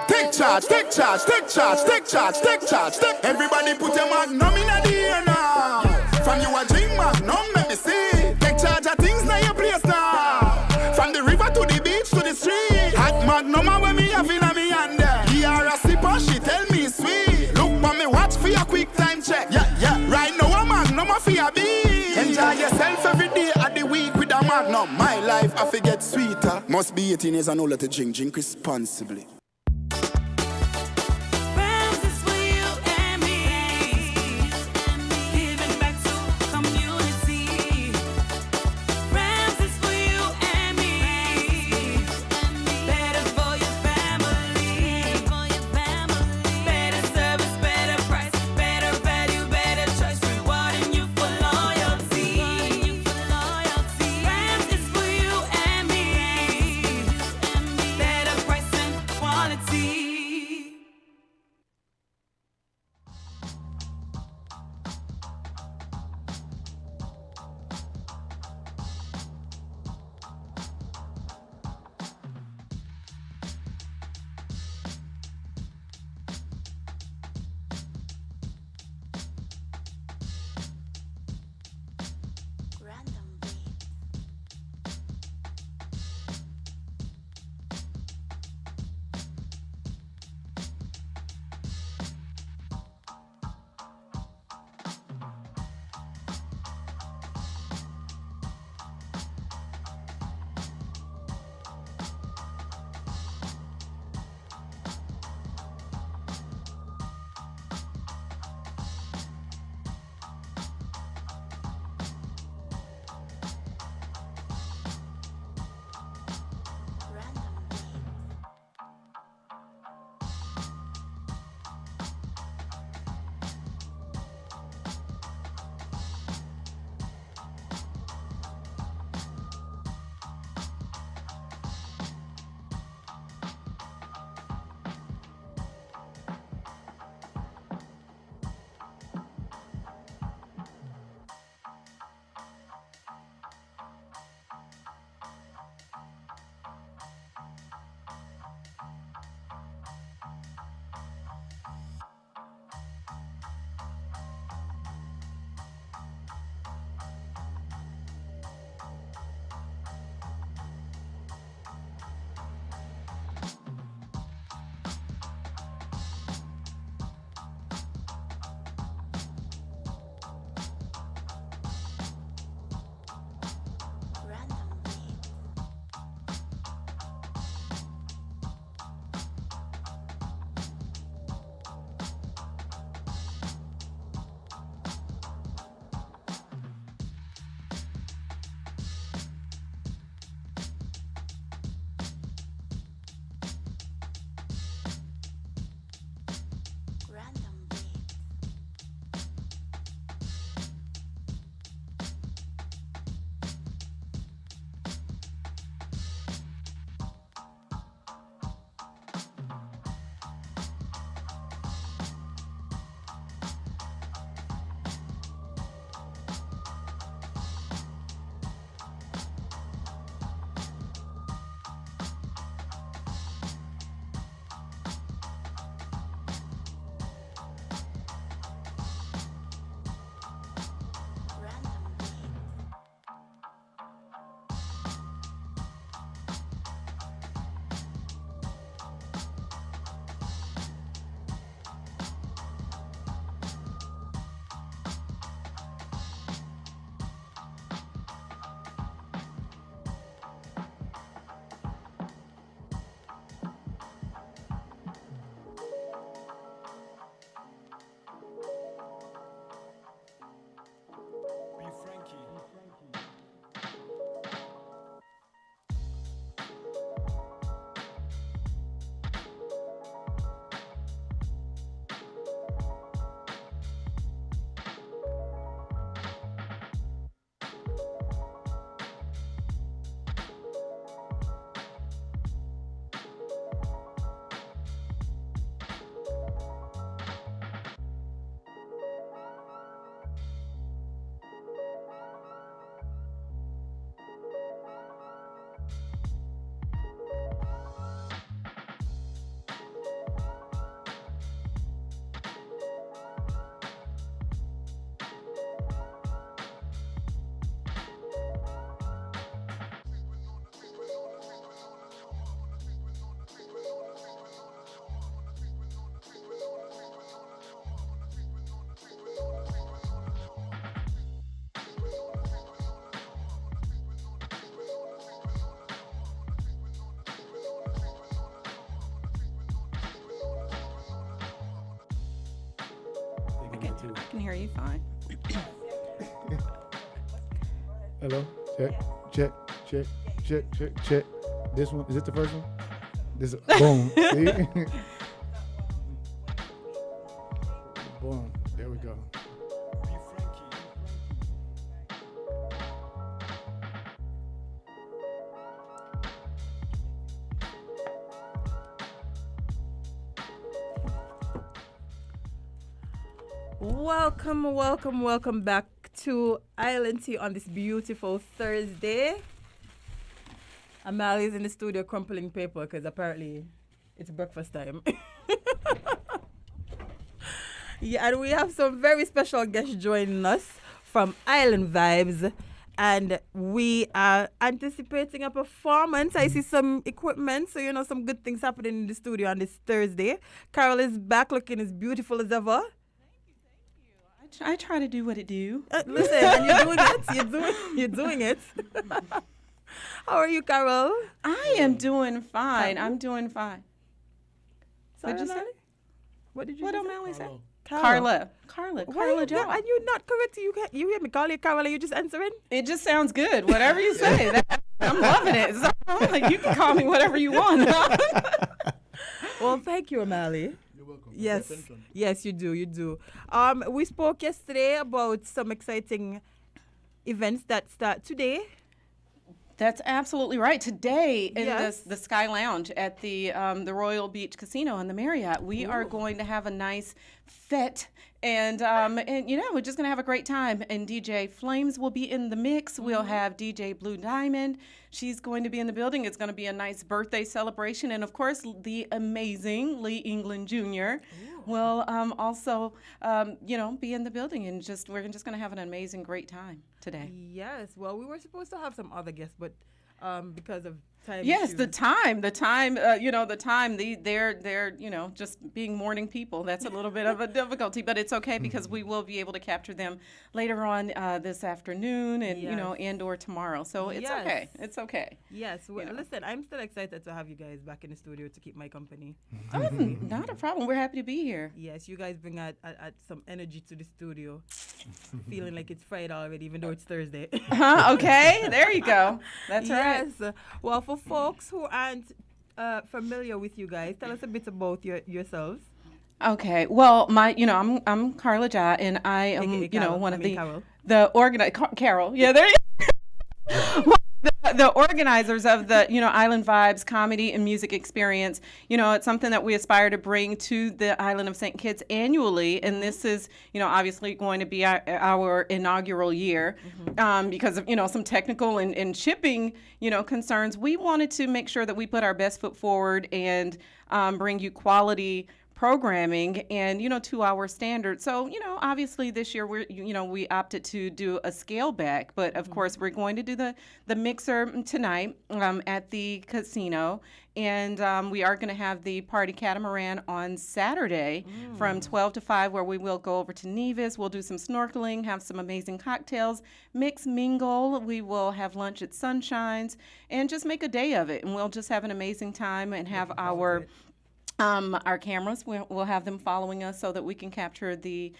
Take charge, take charge, take charge, take charge, take charge. Everybody put your Magnum in the air now. From you a drink Magnum, let me see. Take charge of things now your place now. From the river to the beach to the street. Hot Magnum when me have in a me hand there. He are a sipper, she tell me sweet. Look for me watch for your quick time check. Yeah. Right now a Magnum a for your beat. Enjoy yourself every day of the week with a Magnum. My life I forget sweeter. Must be 18 years and older to drink. Drink responsibly. too. I can hear you fine. Hello? Check. This one, is it the first one? This boom. See? Boom. There we go. Welcome back to Island Tea on this beautiful Thursday. Amali's in the studio crumpling paper because apparently it's breakfast time. Yeah, and we have some very special guests joining us from Island Vibes, and we are anticipating a performance. I see some equipment, so some good things happening in the studio on this Thursday. Carol is back looking as beautiful as ever. I try to do what it do. Listen, and you're doing it. You're doing it. How are you, Carol? I am doing fine. I'm doing fine. Sorry, What did you say? What did you What say? O'Malley say? Carla. Carla Why Joe. are you not correct? You hear me call you Carol and you just answering? It just sounds good. Whatever you say. I'm loving it. So I'm like, you can call me whatever you want. Well, thank you, O'Malley. You're welcome. Yes, you do. We spoke yesterday about some exciting events that start today. That's absolutely right. Today in Yes. the Sky Lounge at the Royal Beach Casino and the Marriott, we are going to have a nice fete, and we're just going to have a great time. And DJ Flames will be in the mix. We'll have DJ Blue Diamond. She's going to be in the building. It's going to be a nice birthday celebration, and of course, the amazing Lee England Jr. will also be in the building, and we're just going to have an amazing, great time today. Yes. Well, we were supposed to have some other guests, but because of time. Yes, issues. the time. They're just being morning people. That's a little bit of a difficulty, but it's okay because we will be able to capture them later on this afternoon and and or tomorrow. So it's okay. It's okay. Yes. Well, listen, I'm still excited to have you guys back in the studio to keep my company. Oh, not a problem. We're happy to be here. Yes, you guys bring out some energy to the studio. Feeling like it's Friday already, even though it's Thursday. Okay, there you go. That's right. Yes. Well, for folks who aren't familiar with you guys, tell us a bit about yourselves. Okay. Well, I'm Carla Ja, and I am one of the Carol. Yeah, there you go. The organizers of the Island Vibes comedy and music experience. It's something that we aspire to bring to the island of St. Kitts annually, and this is obviously going to be our inaugural year because of some technical and shipping concerns. We wanted to make sure that we put our best foot forward and bring you quality programming and 2-hour standard. So obviously this year we opted to do a scale back, but of course we're going to do the mixer tonight at the casino, and we are going to have the party catamaran on Saturday from 12 to 5, where we will go over to Nevis. We'll do some snorkeling, have some amazing cocktails, mix mingle. We will have lunch at Sunshines and just make a day of it, and we'll just have an amazing time and have our cameras, we'll have them following us so that we can capture the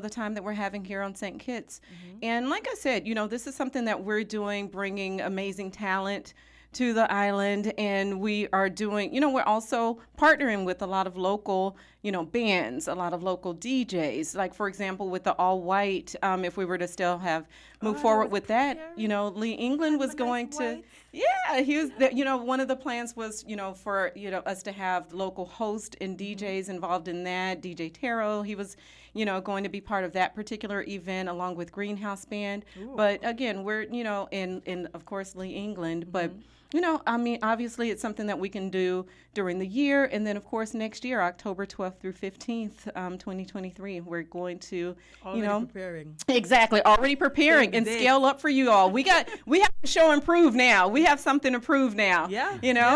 time that we're having here on St. Kitts. And like I said, this is something that we're doing, bringing amazing talent to the island, and we are doing, we're also partnering with a lot of local, bands, a lot of local DJs, like for example with the All White, if we were to still move forward with that, Lee England was going to, he was, one of the plans was, for, us to have local hosts and DJs involved in that. DJ Taro, he was, going to be part of that particular event along with Greenhouse Band. But again, we're, in of course Lee England, but obviously it's something that we can do during the year. And then, of course, next year, October 12th through 15th, 2023, we're going to, preparing. Exactly, already preparing and scale up for you all. We have to show and prove now. We have something to prove now.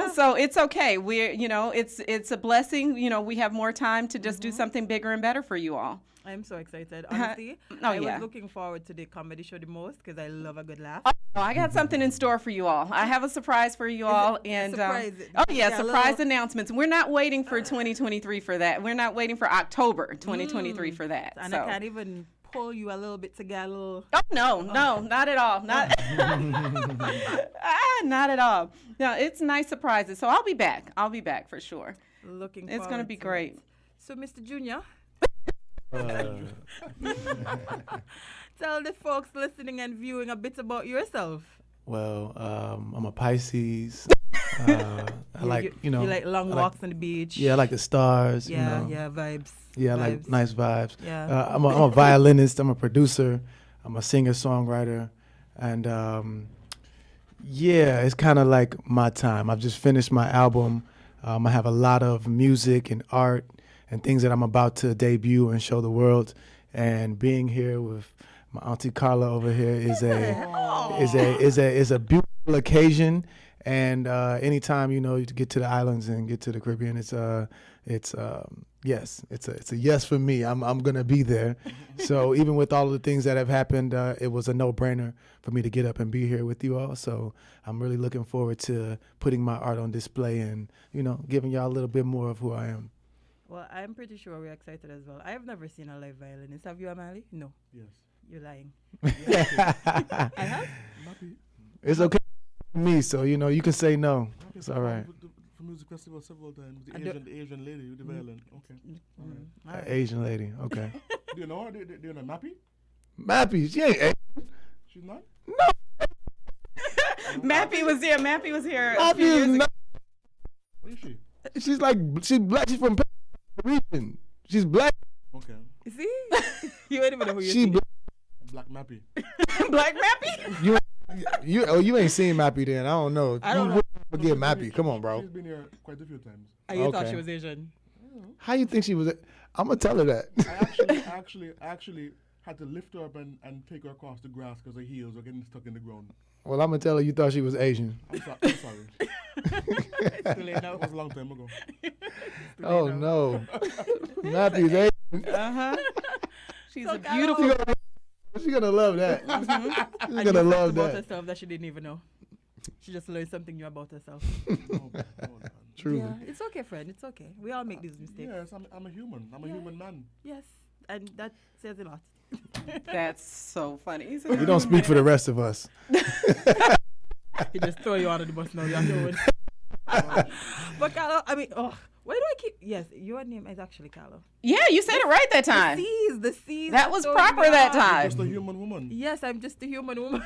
So it's okay. We're, it's a blessing. We have more time to just do something bigger and better for you all. I'm so excited. Honestly, I was looking forward to the comedy show the most because I love a good laugh. Oh, I got something in store for you all. I have a surprise for you all. And surprise announcements. We're not waiting for 2023 for that. We're not waiting for October 2023 for that. And I can't even pull you a little bit to get a little. Oh no, not at all. Not not at all. No, it's nice surprises. So I'll be back. I'll be back for sure. Looking It's going to be great. So, Mr. Junior, tell the folks listening and viewing a bit about yourself. Well, I'm a Pisces. I like, you like long walks on the beach. Yeah, I like the stars. Yeah, you know. vibes. Yeah, I like nice vibes. Yeah. I'm a violinist. I'm a producer. I'm a singer-songwriter. And, it's kind of like my time. I've just finished my album. I have a lot of music and art and things that I'm about to debut and show the world. And being here with my auntie Carla over here is a beautiful occasion. And anytime you get to the islands and get to the Caribbean, it's a yes for me. I'm gonna be there. So even with all of the things that have happened, it was a no-brainer for me to get up and be here with you all. So I'm really looking forward to putting my art on display and giving y'all a little bit more of who I am. Well, I'm pretty sure we're excited as well. I have never seen a live violinist. Have you, Amali? No. Yes. You're lying. I have? It's okay for me, so you can say no. It's all right. For music festival several times. The Asian lady with the violin. Okay. All right. Asian lady. Okay. Do you know her? Do you know Mappy? Mappy, she ain't Asian. She's not? No. Mappy was here. Mappy was here. Mappy is not. What is she? She's black. She's from region. She's black. Okay. See? You don't even know who you're seeing. Black Mappy. Black Mappy? You ain't seen Mappy then. I don't know. I don't know. Forget Mappy. Come on, bro. She's been here quite a few times. You thought she was Asian? How you think she was? I'm gonna tell her that. I actually had to lift her up and take her across the grass because her heels were getting stuck in the ground. Well, I'm gonna tell her you thought she was Asian. I'm sorry. It's too late now. It was a long time ago. Oh no, Mappy's Asian. She's a beautiful. She's gonna love that. She's gonna love that. About herself that she didn't even know. She just learned something new about herself. True. Yeah, it's okay, friend. It's okay. We all make these mistakes. Yes, I'm a human. I'm a human man. Yes, and that says a lot. That's so funny. You don't speak for the rest of us. He just throw you out of the bus now. You're doing. But Carlo, why do I keep? Yes, your name is actually Carlo. Yeah, you said it right that time. The C's. That was proper that time. You're just a human woman. Yes, I'm just a human woman.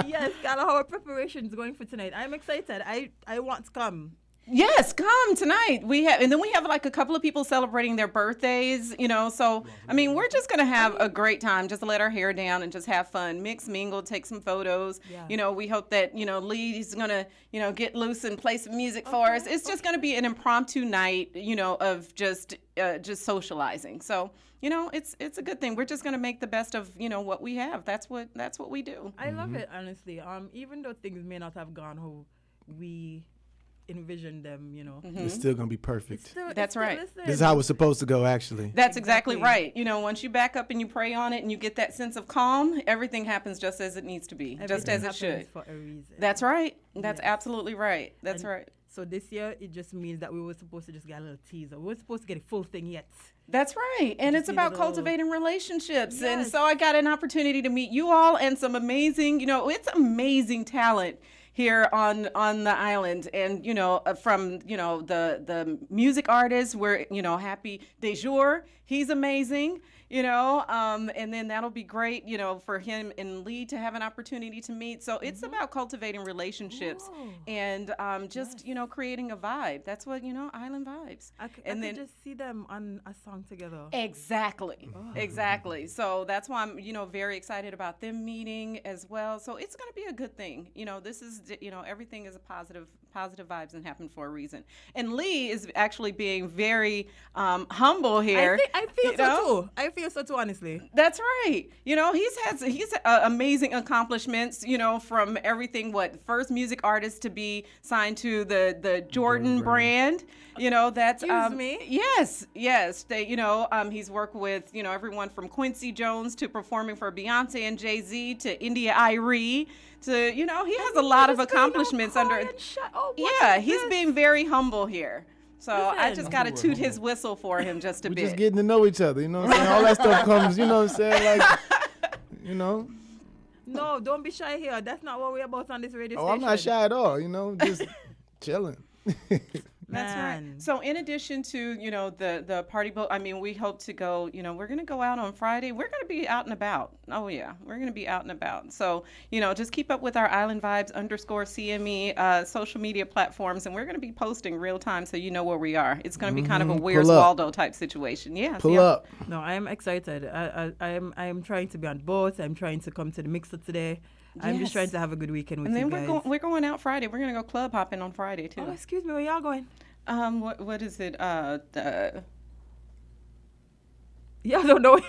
Yes, Carlo, how are preparations going for tonight? I'm excited. I want to come. Yes, come tonight. We have like a couple of people celebrating their birthdays, so we're just going to have a great time. Just let our hair down and just have fun, mix, mingle, take some photos. Yeah. We hope that, Lee's going to, get loose and play some music for us. It's just going to be an impromptu night, of just socializing. So, it's a good thing. We're just going to make the best of, what we have. That's what we do. I love it, honestly. Even though things may not have gone how we envision them, It's still gonna be perfect. That's right. This is how it's supposed to go, actually. That's exactly right. Once you back up and you pray on it and you get that sense of calm, everything happens just as it needs to be, just as it should. For a reason. That's right. That's absolutely right. That's right. So this year, it just means that we were supposed to just get a little teaser. We were supposed to get a full thing yet. That's right. And it's about cultivating relationships. Yes. And so I got an opportunity to meet you all and some amazing, it's amazing talent here on the island, and from the music artists, we're Happy De Jour, he's amazing, and then that'll be great, for him and Lee to have an opportunity to meet. So it's about cultivating relationships and just creating a vibe. That's what island vibes. I could just see them on a song together. Exactly. Exactly. So that's why I'm very excited about them meeting as well. So it's going to be a good thing. This is everything is a positive vibes and happen for a reason. And Lee is actually being very humble here. I feel too. I feel so too, honestly. That's right. He's amazing accomplishments, from everything, first music artist to be signed to the Jordan brand. That's Excuse me? Yes. He's worked with, everyone from Quincy Jones to performing for Beyonce and Jay-Z to India Arie to, he has a lot of accomplishments under. He's being very humble here. So I just got to toot his whistle for him just a bit. We're just getting to know each other, you know what I'm saying? All that stuff comes, you know what I'm saying? Like, No, don't be shy here. That's not what we're about on this radio station. I'm not shy at all, just chilling. That's right. So in addition to, the party boat, we hope to go, we're going to go out on Friday. We're going to be out and about. Oh, yeah. We're going to be out and about. So, just keep up with our Island Vibes _CME social media platforms, and we're going to be posting real time so you know where we are. It's going to be kind of a Where's Waldo type situation. Yes. Pull up. No, I am excited. I am trying to be on both. I'm trying to come to the mixer today. I'm just trying to have a good weekend with you guys. And then we're going out Friday. We're going to go club hopping on Friday, too. Oh, excuse me. Where y'all going? What is it? Y'all don't know.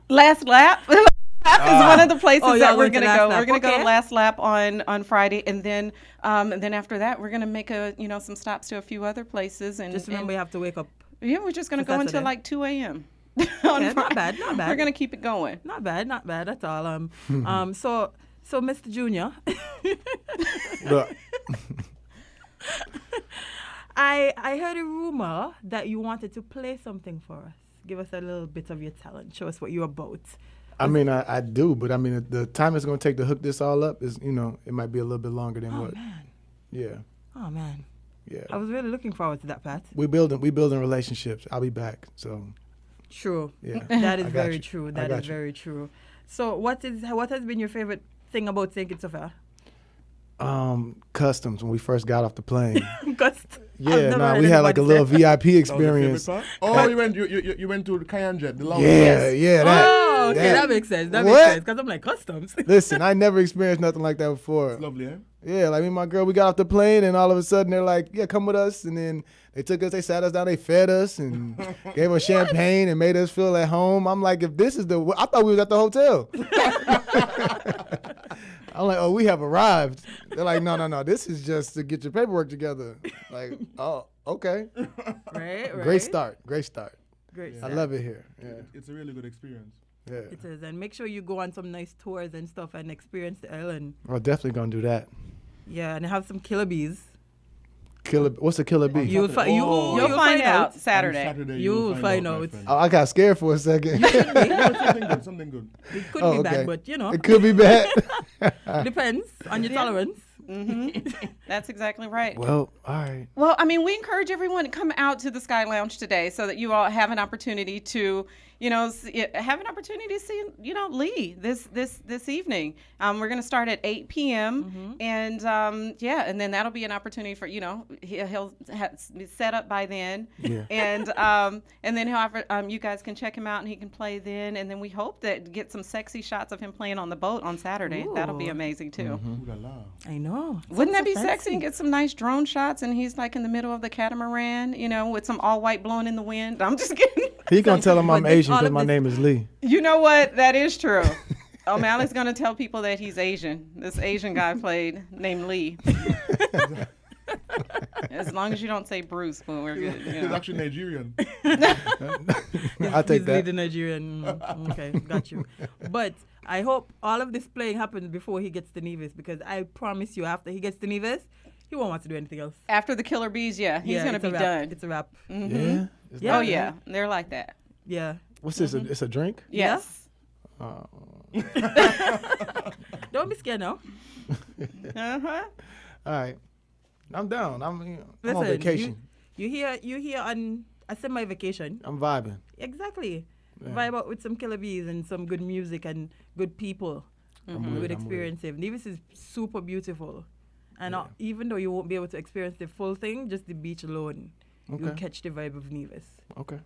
Last Lap. Lap is one of the places that we're going to go. We're going to go to Last Lap on Friday, and then after that, we're going to make some stops to a few other places. And just remember, you have to wake up. Yeah, we're just going to go until like 2 a.m. Not bad. We're going to keep it going. Not bad at all. So Mr. Junior. I heard a rumor that you wanted to play something for us. Give us a little bit of your talent. Show us what you're about. I do, but the time it's going to take to hook this all up is, it might be a little bit longer than what. Man. Yeah. Oh, man. Yeah. I was really looking forward to that, Pat. We building relationships. I'll be back. So. True. Yeah. That is very true. That is very true. So what has been your favorite thing about St. Kitts so far? Customs when we first got off the plane. Yeah, we had like a little VIP experience. Oh, you went to the Cayenne Jet, the lounge. Yeah. That makes sense. That makes sense because I'm like customs. Listen, I never experienced nothing like that before. It's lovely, eh? Yeah, like me and my girl, we got off the plane and all of a sudden they're like, yeah, come with us. And then they took us, they sat us down, they fed us and gave us champagne and made us feel at home. I'm like, if this is I thought we was at the hotel. I'm like, oh, we have arrived. They're like, no, this is just to get your paperwork together. Like, oh, okay. Right. Great start. Great start. I love it here. Yeah. It's a really good experience. Yeah. It is, and make sure you go on some nice tours and stuff and experience the island. We're definitely gonna do that. Yeah, and have some killer bees. What's a killer bee? You'll find out Saturday. You'll find out. Oh, I got scared for a second. Something good. It could be bad, but it could be bad. Depends on your tolerance. Mm-hmm. That's exactly right. Well, all right. Well, we encourage everyone to come out to the Sky Lounge today so that you all have an opportunity to, see Lee this evening. We're going to start at 8 p.m. And and then that'll be an opportunity for, he'll be set up by then. Yeah. And then however, you guys can check him out and he can play then. And then we hope that get some sexy shots of him playing on the boat on Saturday. Ooh. That'll be amazing too. I know. Wouldn't that be sexy and get some nice drone shots and he's like in the middle of the catamaran, with some all white blowing in the wind? I'm just kidding. He gonna tell him I'm Asian because my name is Lee. You know what? That is true. O'Malley's gonna tell people that he's Asian. This Asian guy played named Lee. As long as you don't say Bruce, but we're good. He's actually Nigerian. I'll take that. He's the Nigerian. Okay, got you. But I hope all of this playing happens before he gets to Nevis, because I promise you, after he gets to Nevis, he won't want to do anything else. After the Killer Bees, he's gonna be done. It's a wrap. Mm-hmm. Yeah. Oh yeah, they're like that. Yeah. What's this? It's a drink? Yes. Oh. Don't be scared now. Uh-huh. All right. I'm down. I'm Listen, on vacation. You here on a semi-vacation. I'm vibing. Exactly. Yeah. Vibe out with some killer bees and some good music and good people. Good experiences. Nevis is super beautiful. And even though you won't be able to experience the full thing, just the beach alone, you'll catch the vibe of Nevis. Okay.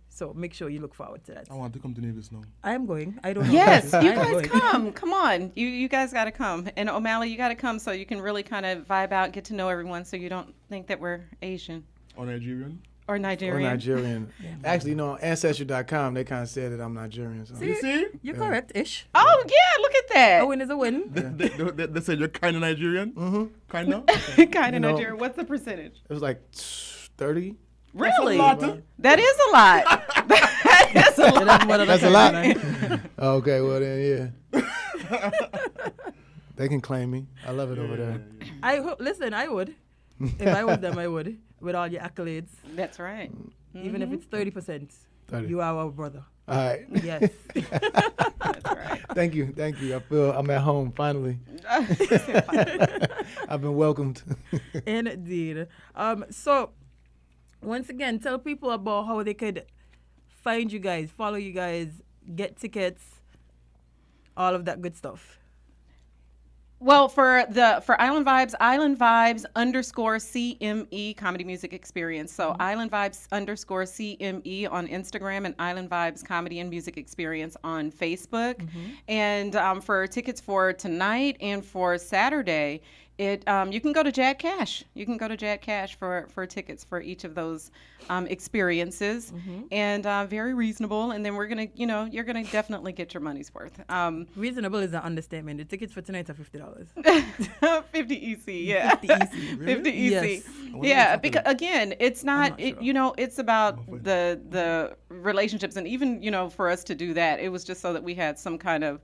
So make sure you look forward to that. I want to come to Nevis now. I am going. I don't know. Yes, you guys come. Come on. You guys got to come. And O'Malley, you got to come so you can really kind of vibe out, get to know everyone so you don't think that we're Asian. Or Nigerian? Or Nigerian. Or Nigerian. Actually, on Ancestry.com, they kind of said that I'm Nigerian. So. See? You're correct-ish. Oh, yeah, look at that. A win is a win. They said you're kind of Nigerian? Mm-hmm. Kind of? Kind of Nigerian. What's the percentage? It was like 30. Really? That is a lot. That is a lot. That's a lot. Okay, well then, yeah. They can claim me. I love it over there. Listen, I would. If I was them, I would. With all your accolades. That's right. Even if it's 30%. 30. You are our brother. All right. Yes. That's right. Thank you. I feel I'm at home finally. I've been welcomed. Indeed. So, once again, tell people about how they could find you guys, follow you guys, get tickets, all of that good stuff. Well, for Island Vibes _CME Comedy Music Experience. So Island Vibes _CME on Instagram and Island Vibes Comedy and Music Experience on Facebook. And for tickets for tonight and for Saturday, you can go to Jad Cash. You can go to Jad Cash for tickets for each of those experiences, and very reasonable. And then we're gonna, you're gonna definitely get your money's worth. Reasonable is an understatement. The tickets for tonight are $50. 50 EC, yeah. 50 EC. Really? 50 EC. Yes. Yeah, because again, it's not. It's about the relationships, and even for us to do that, it was just so that we had some kind of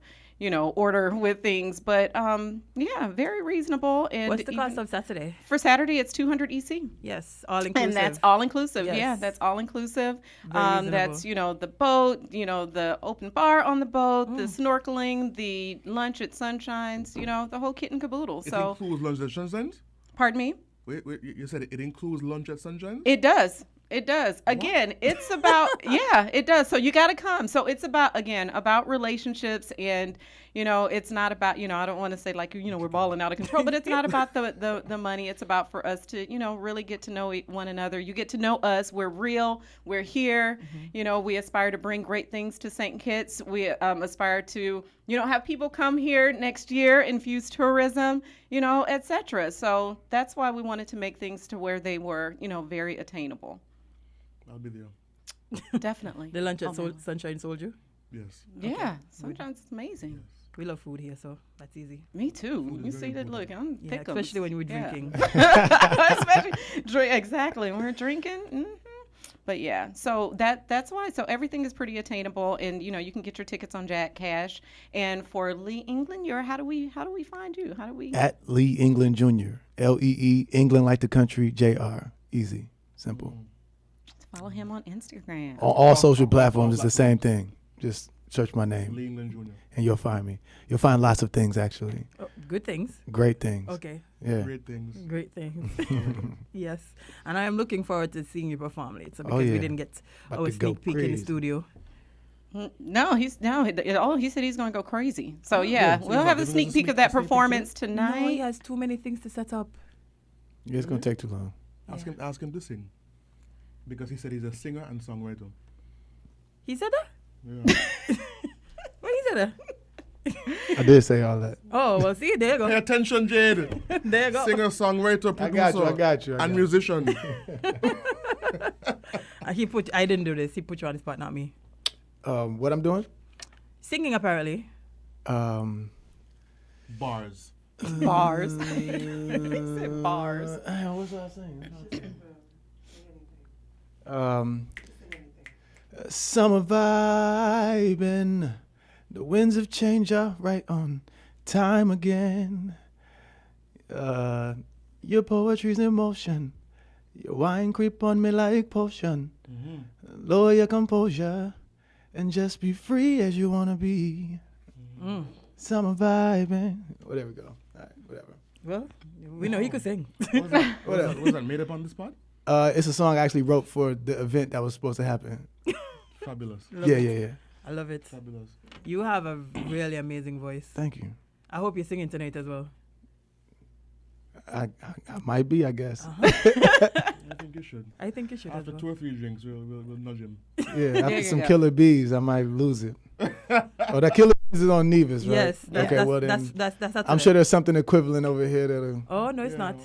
order with things. But yeah, very reasonable. And what's the cost of Saturday? For Saturday, it's 200 EC. Yes, all inclusive. And that's all inclusive. Yes. Yeah, that's all inclusive. Very that's the boat, the open bar on the boat, the snorkeling, the lunch at Sunshine's, the whole kit and caboodle. It includes lunch at Sunshine's? Pardon me? Wait, you said it includes lunch at Sunshine's? It does. It does. Again, it's about, it does. So you got to come. So it's about relationships, and, it's not about, I don't want to say like, we're balling out of control, but it's not about the money. It's about for us to, really get to know one another. You get to know us. We're real. We're here. We aspire to bring great things to St. Kitts. We aspire to, have people come here next year, infuse tourism, et cetera. So that's why we wanted to make things to where they were, very attainable. I'll be there. Definitely. The lunch at Sunshine Soldier? Yes. Yeah, Okay. Sunshine's amazing. Yes. We love food here, so that's easy. Me too. You see that? Look, I'm thick. Especially when we're drinking. Exactly. When we're drinking. But yeah, so that's why. So everything is pretty attainable, and you can get your tickets on Jad Cash. And for Lee England, how do we find you? How do we? At Lee England Jr. LEE England like the country JR. Easy, simple. Follow him on Instagram. On all social platforms, it's the same thing. Just search my name. Lee England Jr. And you'll find me. You'll find lots of things, actually. Oh, good things. Great things. Okay. Yeah. Great things. Great things. Yes. And I am looking forward to seeing you perform later, because we didn't get our sneak peek in the studio. No, he said he's going to go crazy. So yeah, we'll have a sneak peek of that performance tonight. No, he has too many things to set up. Yeah, it's going to take too long. Ask him to sing. Because he said he's a singer and songwriter. He said that? Yeah. When he said that? I did say all that. Oh, well, see, there you go. Pay attention, Jade. There you go. Singer, songwriter, producer. I got you. And musician. I didn't do this. He put you on the spot, not me. What I'm doing? Singing, apparently. Bars. Bars. He said bars. What's I saying? Summer vibing, the winds of change are right on time again. Your poetry's in motion, your wine creep on me like potion. Lower your composure and just be free as you wanna be. Summer vibing. Well, there we go. All right, whatever. Well, we know he could sing. Was that made up on the spot? It's a song I actually wrote for the event that was supposed to happen. Fabulous. Yeah. I love it. Fabulous. You have a really amazing voice. Thank you. I hope you're singing tonight as well. I might be, I guess. I think you should. I think you should. After 2 or 3 drinks, we'll nudge him. Yeah, after some Killer Bees, I might lose it. Oh, that Killer Bees is on Nevis, right? Yes. Okay, well then. That's I'm sure there's something equivalent over here that'll. Oh, no, it's not.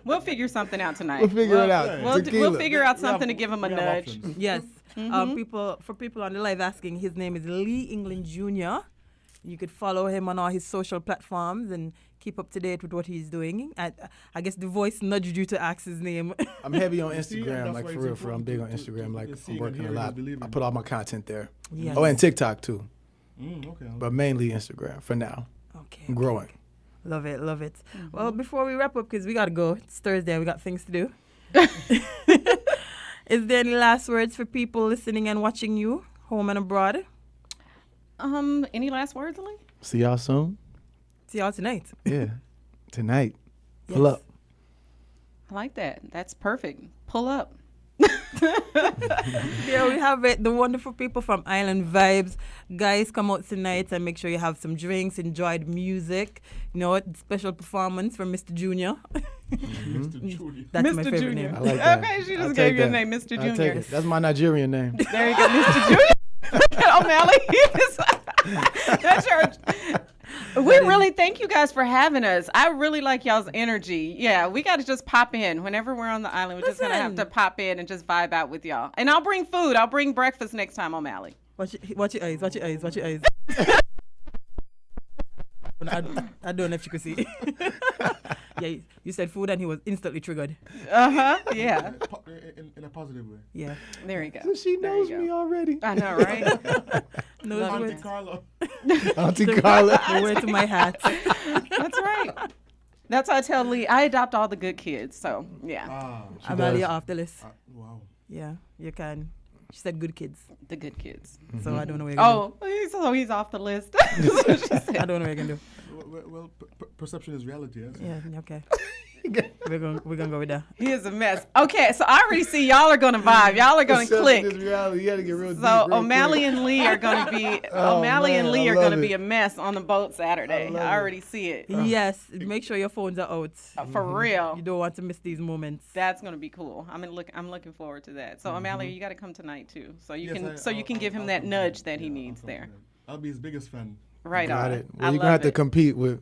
We'll figure something out tonight. We'll figure it out. We'll figure out something to give him a nudge. Yes. People on the live asking, his name is Lee England Jr. You could follow him on all his social platforms and keep up to date with what he's doing. I guess the voice nudged you to ask his name. I'm heavy on Instagram, like for real. I'm big on Instagram. Like I'm working a lot. I put all my content there. Yes. Oh, and TikTok too. Okay. But mainly Instagram for now. Okay. I'm growing. Love it. Well, before we wrap up, because we got to go. It's Thursday. We got things to do. Is there any last words for people listening and watching you, home and abroad? Any last words, Lee? See y'all soon. See y'all tonight. Yeah, tonight. Pull up. I like that. That's perfect. Pull up. Yeah, we have it. The wonderful people from Island Vibes. Guys, come out tonight and make sure you have some drinks, enjoy the music. You know what? Special performance from Mr. Junior. Mr. Junior. That's Mr. my favorite Junior. name. I like that. Okay, she just gave you a name, Mr. I'll Junior. take it. That's my Nigerian name. There you go, Mr. Junior. Look at O'Malley. That's your. We really thank you guys for having us. I really like y'all's energy. Yeah, we got to just pop in. Whenever we're on the island, we're just going to have to pop in and just vibe out with y'all. And I'll bring food. I'll bring breakfast next time, O'Malley. Watch your eyes. I don't know if you could see. Yeah, you said food and he was instantly triggered. Yeah. In a positive way. Yeah. There you go. So she knows me already. I know, right? Auntie Carla. Auntie Carla. Wear to my hat. That's right. That's how I tell Lee. I adopt all the good kids. So, yeah. Amalia off the list. Wow. Yeah, you can. She said good kids. The good kids. So I don't know what you're going to do. So he's off the list. I don't know what you're going to do. Well, perception is reality, yes? Yeah, okay. We're gonna go with that. He is a mess. Okay, so I already see y'all are gonna vibe. Y'all are gonna click. Reality. You gotta get real So deep, O'Malley and Lee are gonna be be a mess on the boat Saturday. I already see it. Yes, make sure your phones are out. For real. You don't want to miss these moments. That's gonna be cool. I'm looking forward to that. So O'Malley, you got to come tonight too. So you can give him that nudge that he needs there. I'll be his biggest fan. Right Got on. it. Well, you're gonna have to compete with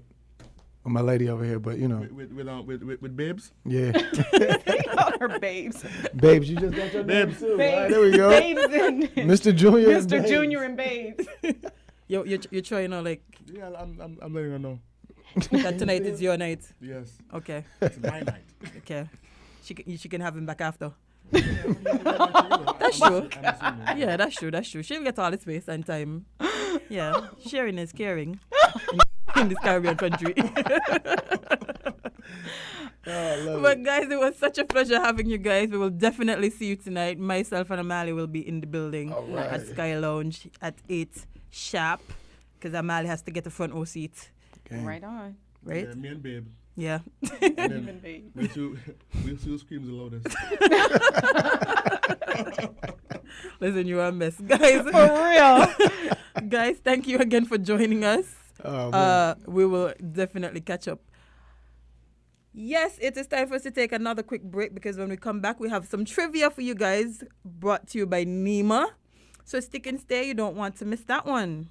my lady over here, but you know. With babes? Yeah. They call her babes. Babes, you just got your name too. Babes. All right, there we go. Babes and Mr. Junior. Mr. Junior and babes. You're trying to like. Yeah, I'm letting her know. That tonight is your night. Yes. Okay. It's my night. Okay. She can have him back after. That's true. Yeah, that's true. She'll get all the space and time. Yeah, sharing is caring in this Caribbean country. But guys, it was such a pleasure having you guys. We will definitely see you tonight. Myself and Amali will be in the building at Sky Lounge at 8 sharp because Amali has to get the front row seat. Okay. Right on. Right? Yeah, me and Babe. Yeah. And then we'll see who screams the loudest. Listen, you're a mess, guys. For real. Guys, thank you again for joining us. We will definitely catch up. Yes, it is time for us to take another quick break because when we come back, we have some trivia for you guys brought to you by NEMA. So stick and stay. You don't want to miss that one.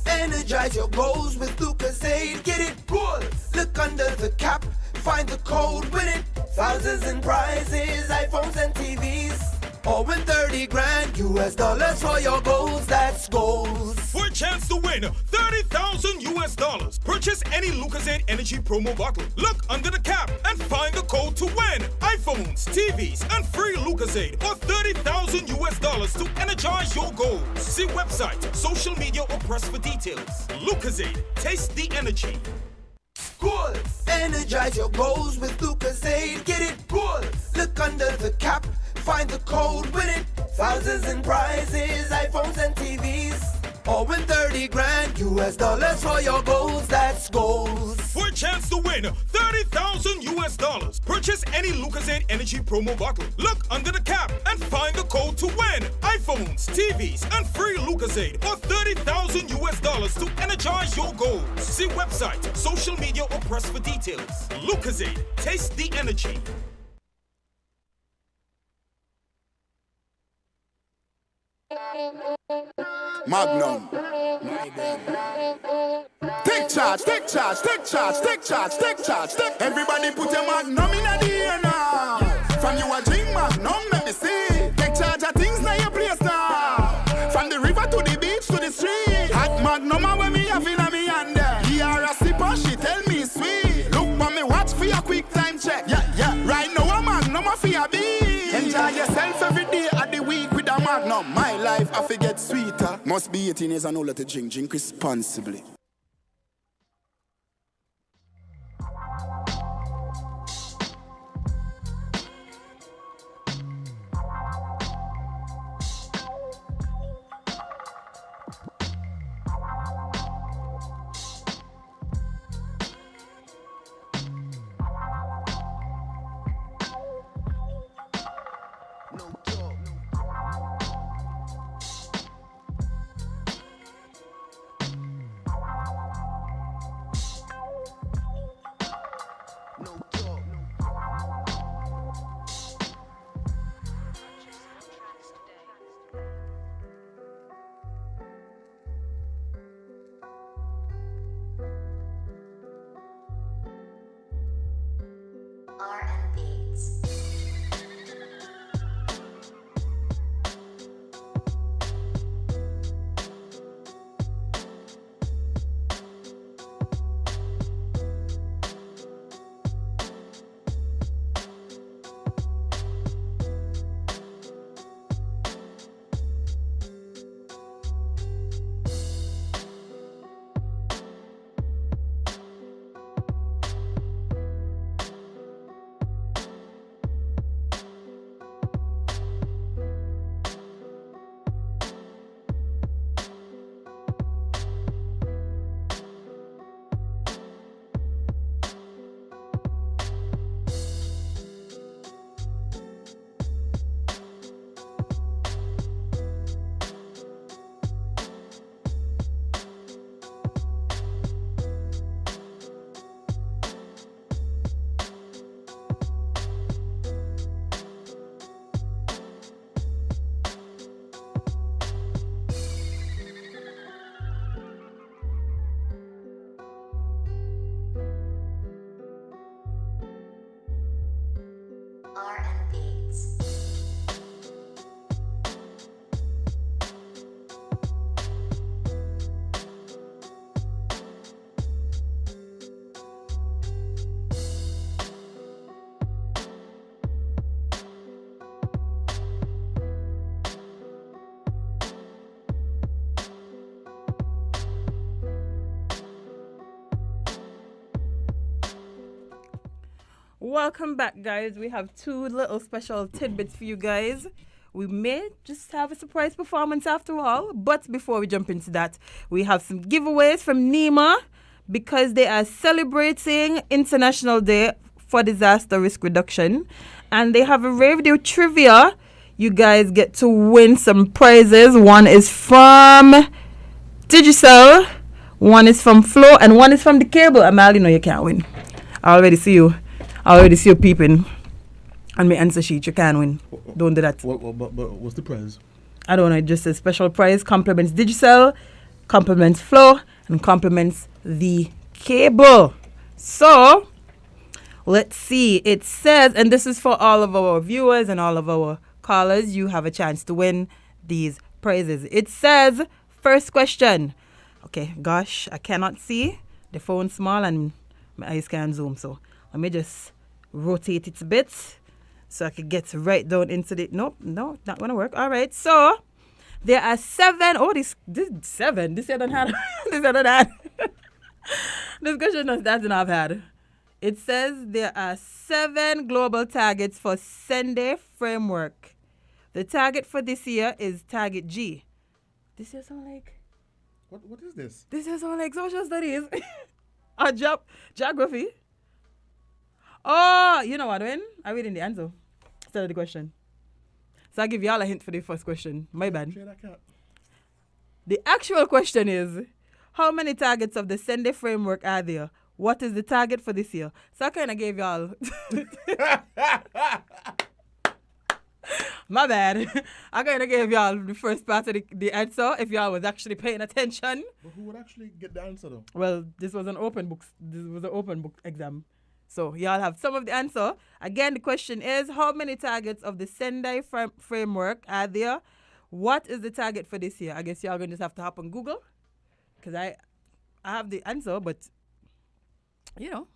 Energize your goals with Lucozade. Get it good. Look under the cap. Find the code. Win it. Thousands in prizes. iPhones and TVs. Or win 30 grand US dollars for your goals. That's goals. For a chance to win $30,000 US. Purchase any Lucozade Energy promo bottle. Look under the cap and find the code to win. iPhones, TVs, and free Lucozade or $30,000 US to energize your goals. See website, social media, or press for details. Lucozade, taste the energy. Good. Energize your goals with Lucozade. Get it good. Look under the cap. Find the code. Win it. Thousands in prizes. iPhones and TVs. Or win 30 30 grand US dollars for your goals, that's goals. For a chance to win 30,000 US dollars, purchase any Lucozade Energy promo bottle. Look under the cap and find the code to win iPhones, TVs, and free Lucozade for 30,000 US dollars to energize your goals. See website, social media, or press for details. Lucozade, taste the energy. Magnum. Take charge, take charge, take charge, take charge, take charge, take. Everybody put your Magnum in the air now. From you a drink Magnum, let me see. Take charge of things now your place now. From the river to the beach to the street. Hot Magnum when me have in a me hand there. He are a sipper, she tell me sweet. Look for me watch for your quick time check. Yeah, right now a Magnum for your beat. Enjoy yourself every day of the week with a Magnum. My life I forget sweeter. Must be 18 years and older to drink. Drink responsibly. Welcome back, guys. We have two little special tidbits for you guys. We may just have a surprise performance after all. But before we jump into that, we have some giveaways from NEMA because they are celebrating International Day for Disaster Risk Reduction. And they have a radio trivia. You guys get to win some prizes. One is from Digicel, one is from Flow, and one is from the cable. Amal, you know you can't win. I already see you peeping on my answer sheet. You can't win. Don't do that. But what's the prize? I don't know. It just says special prize. Compliments Digicel, compliments Flow, and compliments the cable. So, let's see. It says, and this is for all of our viewers and all of our callers, you have a chance to win these prizes. It says, first question. Okay, gosh, I cannot see. The phone's small and my eyes can't zoom. So, let me just rotate it a bit so I could get right down into the... Nope, no, not going to work. All right, so there are 7... Oh, this 7. This I don't have. This I don't have. This question doesn't have had. It says there are 7 global targets for Sende framework. The target for this year is target G. This year sound like... What is this? This is all like social studies. Or geography. Oh, you know what, when? I'm reading the answer instead of the question. So I'll give y'all a hint for the first question. My bad. The actual question is, how many targets of the Sunday framework are there? What is the target for this year? So I kind of gave y'all... My bad. I kind of gave y'all the first part of the answer if y'all was actually paying attention. But who would actually get the answer though? Well, this was an open book. This was an open book exam. So y'all have some of the answer. Again, the question is, how many targets of the Sendai framework are there? What is the target for this year? I guess y'all gonna just have to hop on Google, because I have the answer, but you know,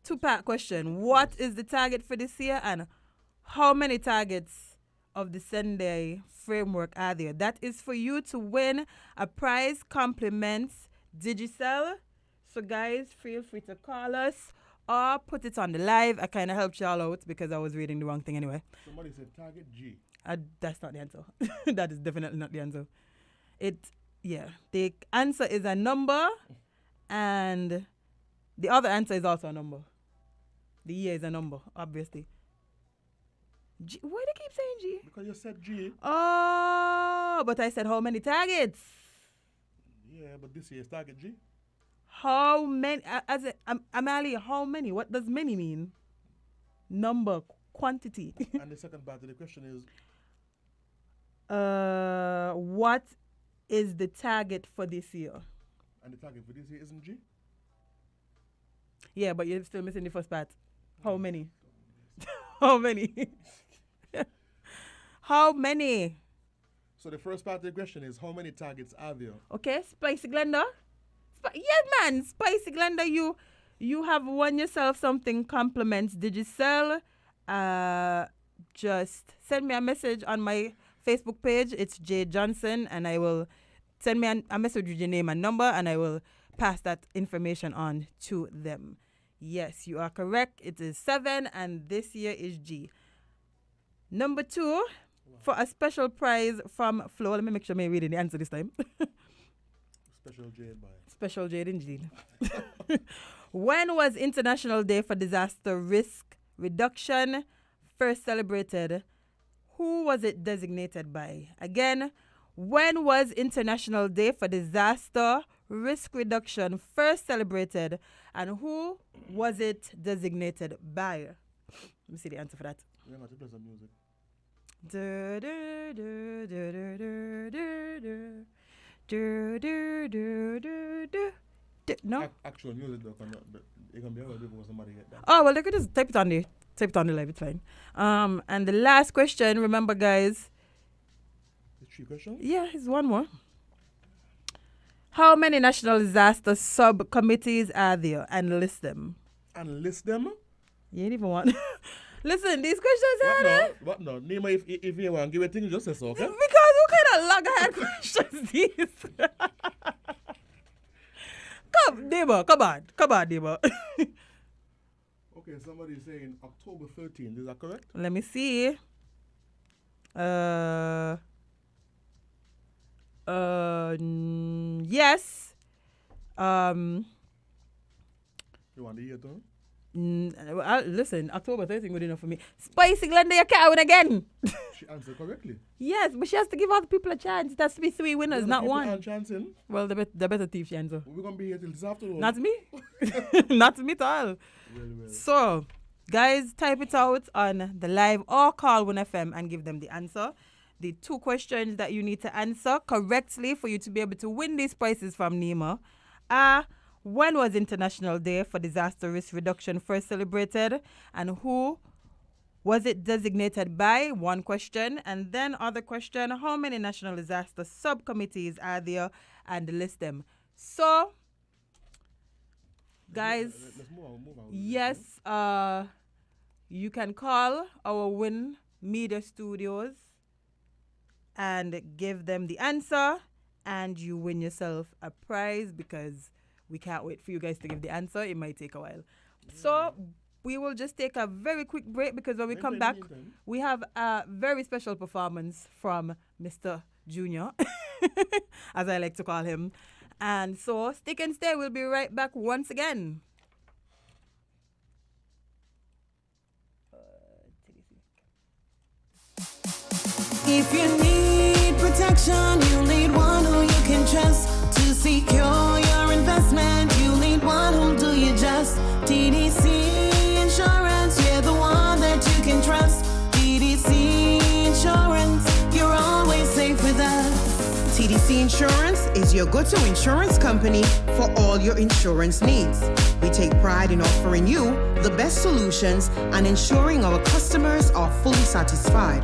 two-part question. What is the target for this year, and how many targets of the Sunday framework are there? That is for you to win a prize compliments Digicel. So guys, feel free to call us or put it on the live. I kind of helped y'all out because I was reading the wrong thing anyway. Somebody said target G. That's not the answer. That is definitely not the answer. The answer is a number, and the other answer is also a number. The year is a number, obviously. G, why do you keep saying G? Because you said G. Oh, but I said how many targets? Yeah, but this year's target G. How many? Amali, how many? What does many mean? Number, quantity. And the second part of the question is? What is the target for this year? And the target for this year isn't G? Yeah, but you're still missing the first part. How many? How many? How many? So the first part of the question is, how many targets are there? Okay, Spicy Glenda. Yes, man. Spicy Glenda, you have won yourself something compliments Digicel. Just send me a message on my Facebook page. It's Jay Johnson, and I will send me a message with your name and number, and I will pass that information on to them. Yes, you are correct. It is 7, and this year is G. Number 2, for a special prize from Flo. Let me make sure I'm reading the answer this time. Special Jade by. Special Jade indeed. When was International Day for Disaster Risk Reduction first celebrated? Who was it designated by? Again, when was International Day for Disaster Risk Reduction first celebrated, and who was it designated by? Let me see the answer for that. Yeah, I'm going to play some music. No. Actual music though, it can be able to do somebody get that. Oh well, they could just type it on the live. It's fine. And the last question, remember, guys. The 3 questions? Yeah, it's one more. How many national disaster subcommittees are there? And list them. And list them? You ain't even want. Listen, these questions are there. What no? NEMA, if you want to give a thing, just say so, okay? Because what kind of loggerhead questions these? Come on, neighbor. Okay, somebody's saying October 13th. Is that correct? Let me see. Yes. You want the year too? Listen, October 13th good enough for me. Spicy Glenda, you can't win again. She answered correctly. Yes, but she has to give all the people a chance. It has to be 3 winners, not one. Chancing. Well, the better thief she answer. We're going to be here till this afternoon. Not me. Not me at all. Well. So, guys, type it out on the live or call 1FM and give them the answer. The 2 questions that you need to answer correctly for you to be able to win these prizes from NEMA are: when was International Day for Disaster Risk Reduction first celebrated, and who was it designated by? 1 question. And then other question, how many national disaster subcommittees are there, and list them. So, guys, let's move on. Yes, you can call our Win Media Studios and give them the answer, and you win yourself a prize, because we can't wait for you guys to give the answer. It might take a while. So we will just take a very quick break, because when we come back, we have a very special performance from Mr. Junior. as I like to call him. And so, stick and stay. We'll be right back once again. If you need protection, you need one who you can trust. To secure your investment, you need one who'll do you just. TDC Insurance, you're the one that you can trust. TDC Insurance, you're always safe with us. TDC Insurance is your go-to insurance company for all your insurance needs. We take pride in offering you the best solutions and ensuring our customers are fully satisfied.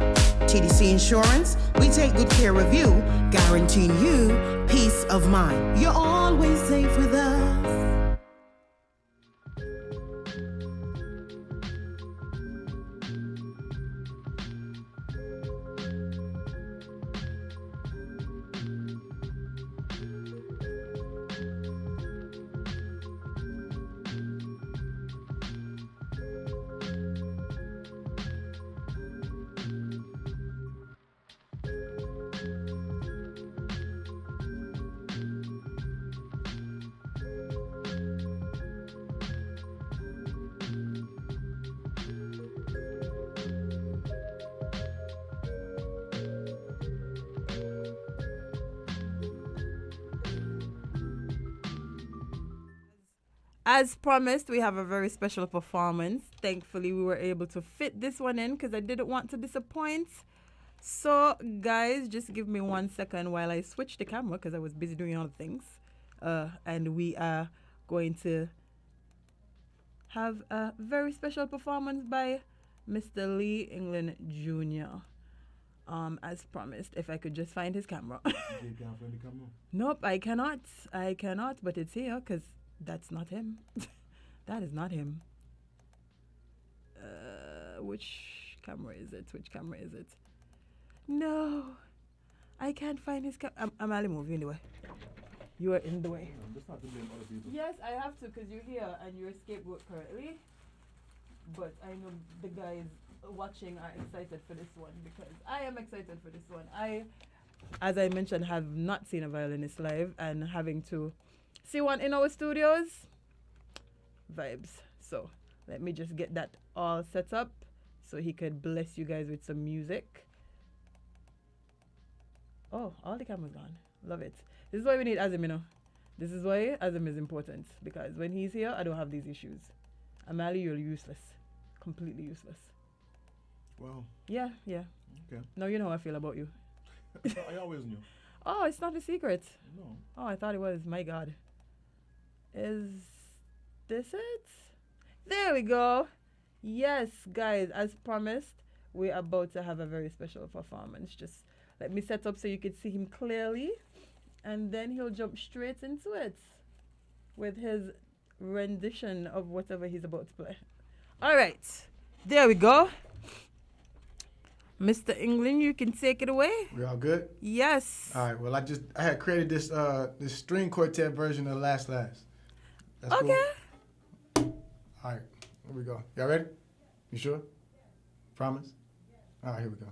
TDC Insurance, we take good care of you, guaranteeing you peace of mind. You're always safe with us. As promised, we have a very special performance. Thankfully, we were able to fit this one in because I didn't want to disappoint. So, guys, just give me 1 second while I switch the camera because I was busy doing other things. And we are going to have a very special performance by Mr. Lee England Jr. As promised, if I could just find his camera. You can't find the camera? Nope, I cannot, but it's here because that's not him. That is not him. Which camera is it? No, I can't find his camera. I'm Ali, move in the way. You are in the way. Just have to blame other people. Yes, I have to because you're here and you're a scapegoat currently. But I know the guys watching are excited for this one because I am excited for this one. I, as I mentioned, have not seen a violinist live and having to see one in our studios. Vibes. So let me just get that all set up so he could bless you guys with some music. Oh, all the cameras gone. Love it. This is why we need Azim, you know. This is why Azim is important because when he's here, I don't have these issues. Amali, you're useless. Completely useless. Wow. Yeah. Okay. Now you know how I feel about you. I always knew. Oh, it's not a secret. No. Oh, I thought it was. My God. Is this it? There we go. Yes, guys, as promised, we're about to have a very special performance. Just let me set up so you can see him clearly. And then he'll jump straight into it with his rendition of whatever he's about to play. All right. There we go. Mr. England, you can take it away. We all good? Yes. All right. Well, I had created this string quartet version of Last. That's okay. Cool. All right. Here we go. Y'all ready? You sure? Promise? All right. Here we go.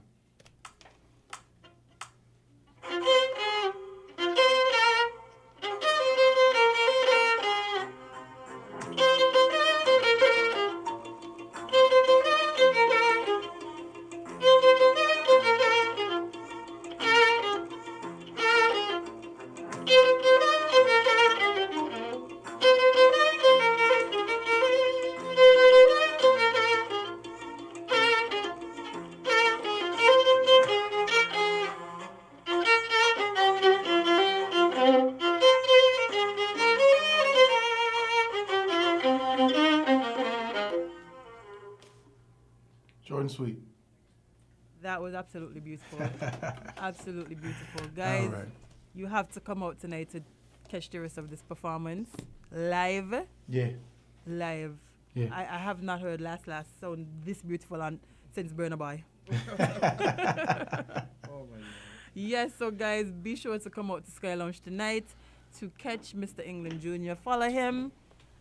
Sweet. That was absolutely beautiful. Absolutely beautiful. Guys, right. You have to come out tonight to catch the rest of this performance. Live. Yeah. Live. Yeah. I have not heard Last sound this beautiful since Burna Boy. Oh my God. Yes, so guys, be sure to come out to Sky Lounge tonight to catch Mr. England Jr. Follow him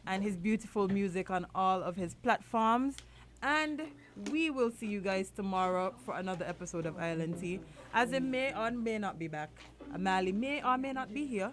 and his beautiful music on all of his platforms. And we will see you guys tomorrow for another episode of Island Tea. As it may or may not be back. Amali may or may not be here.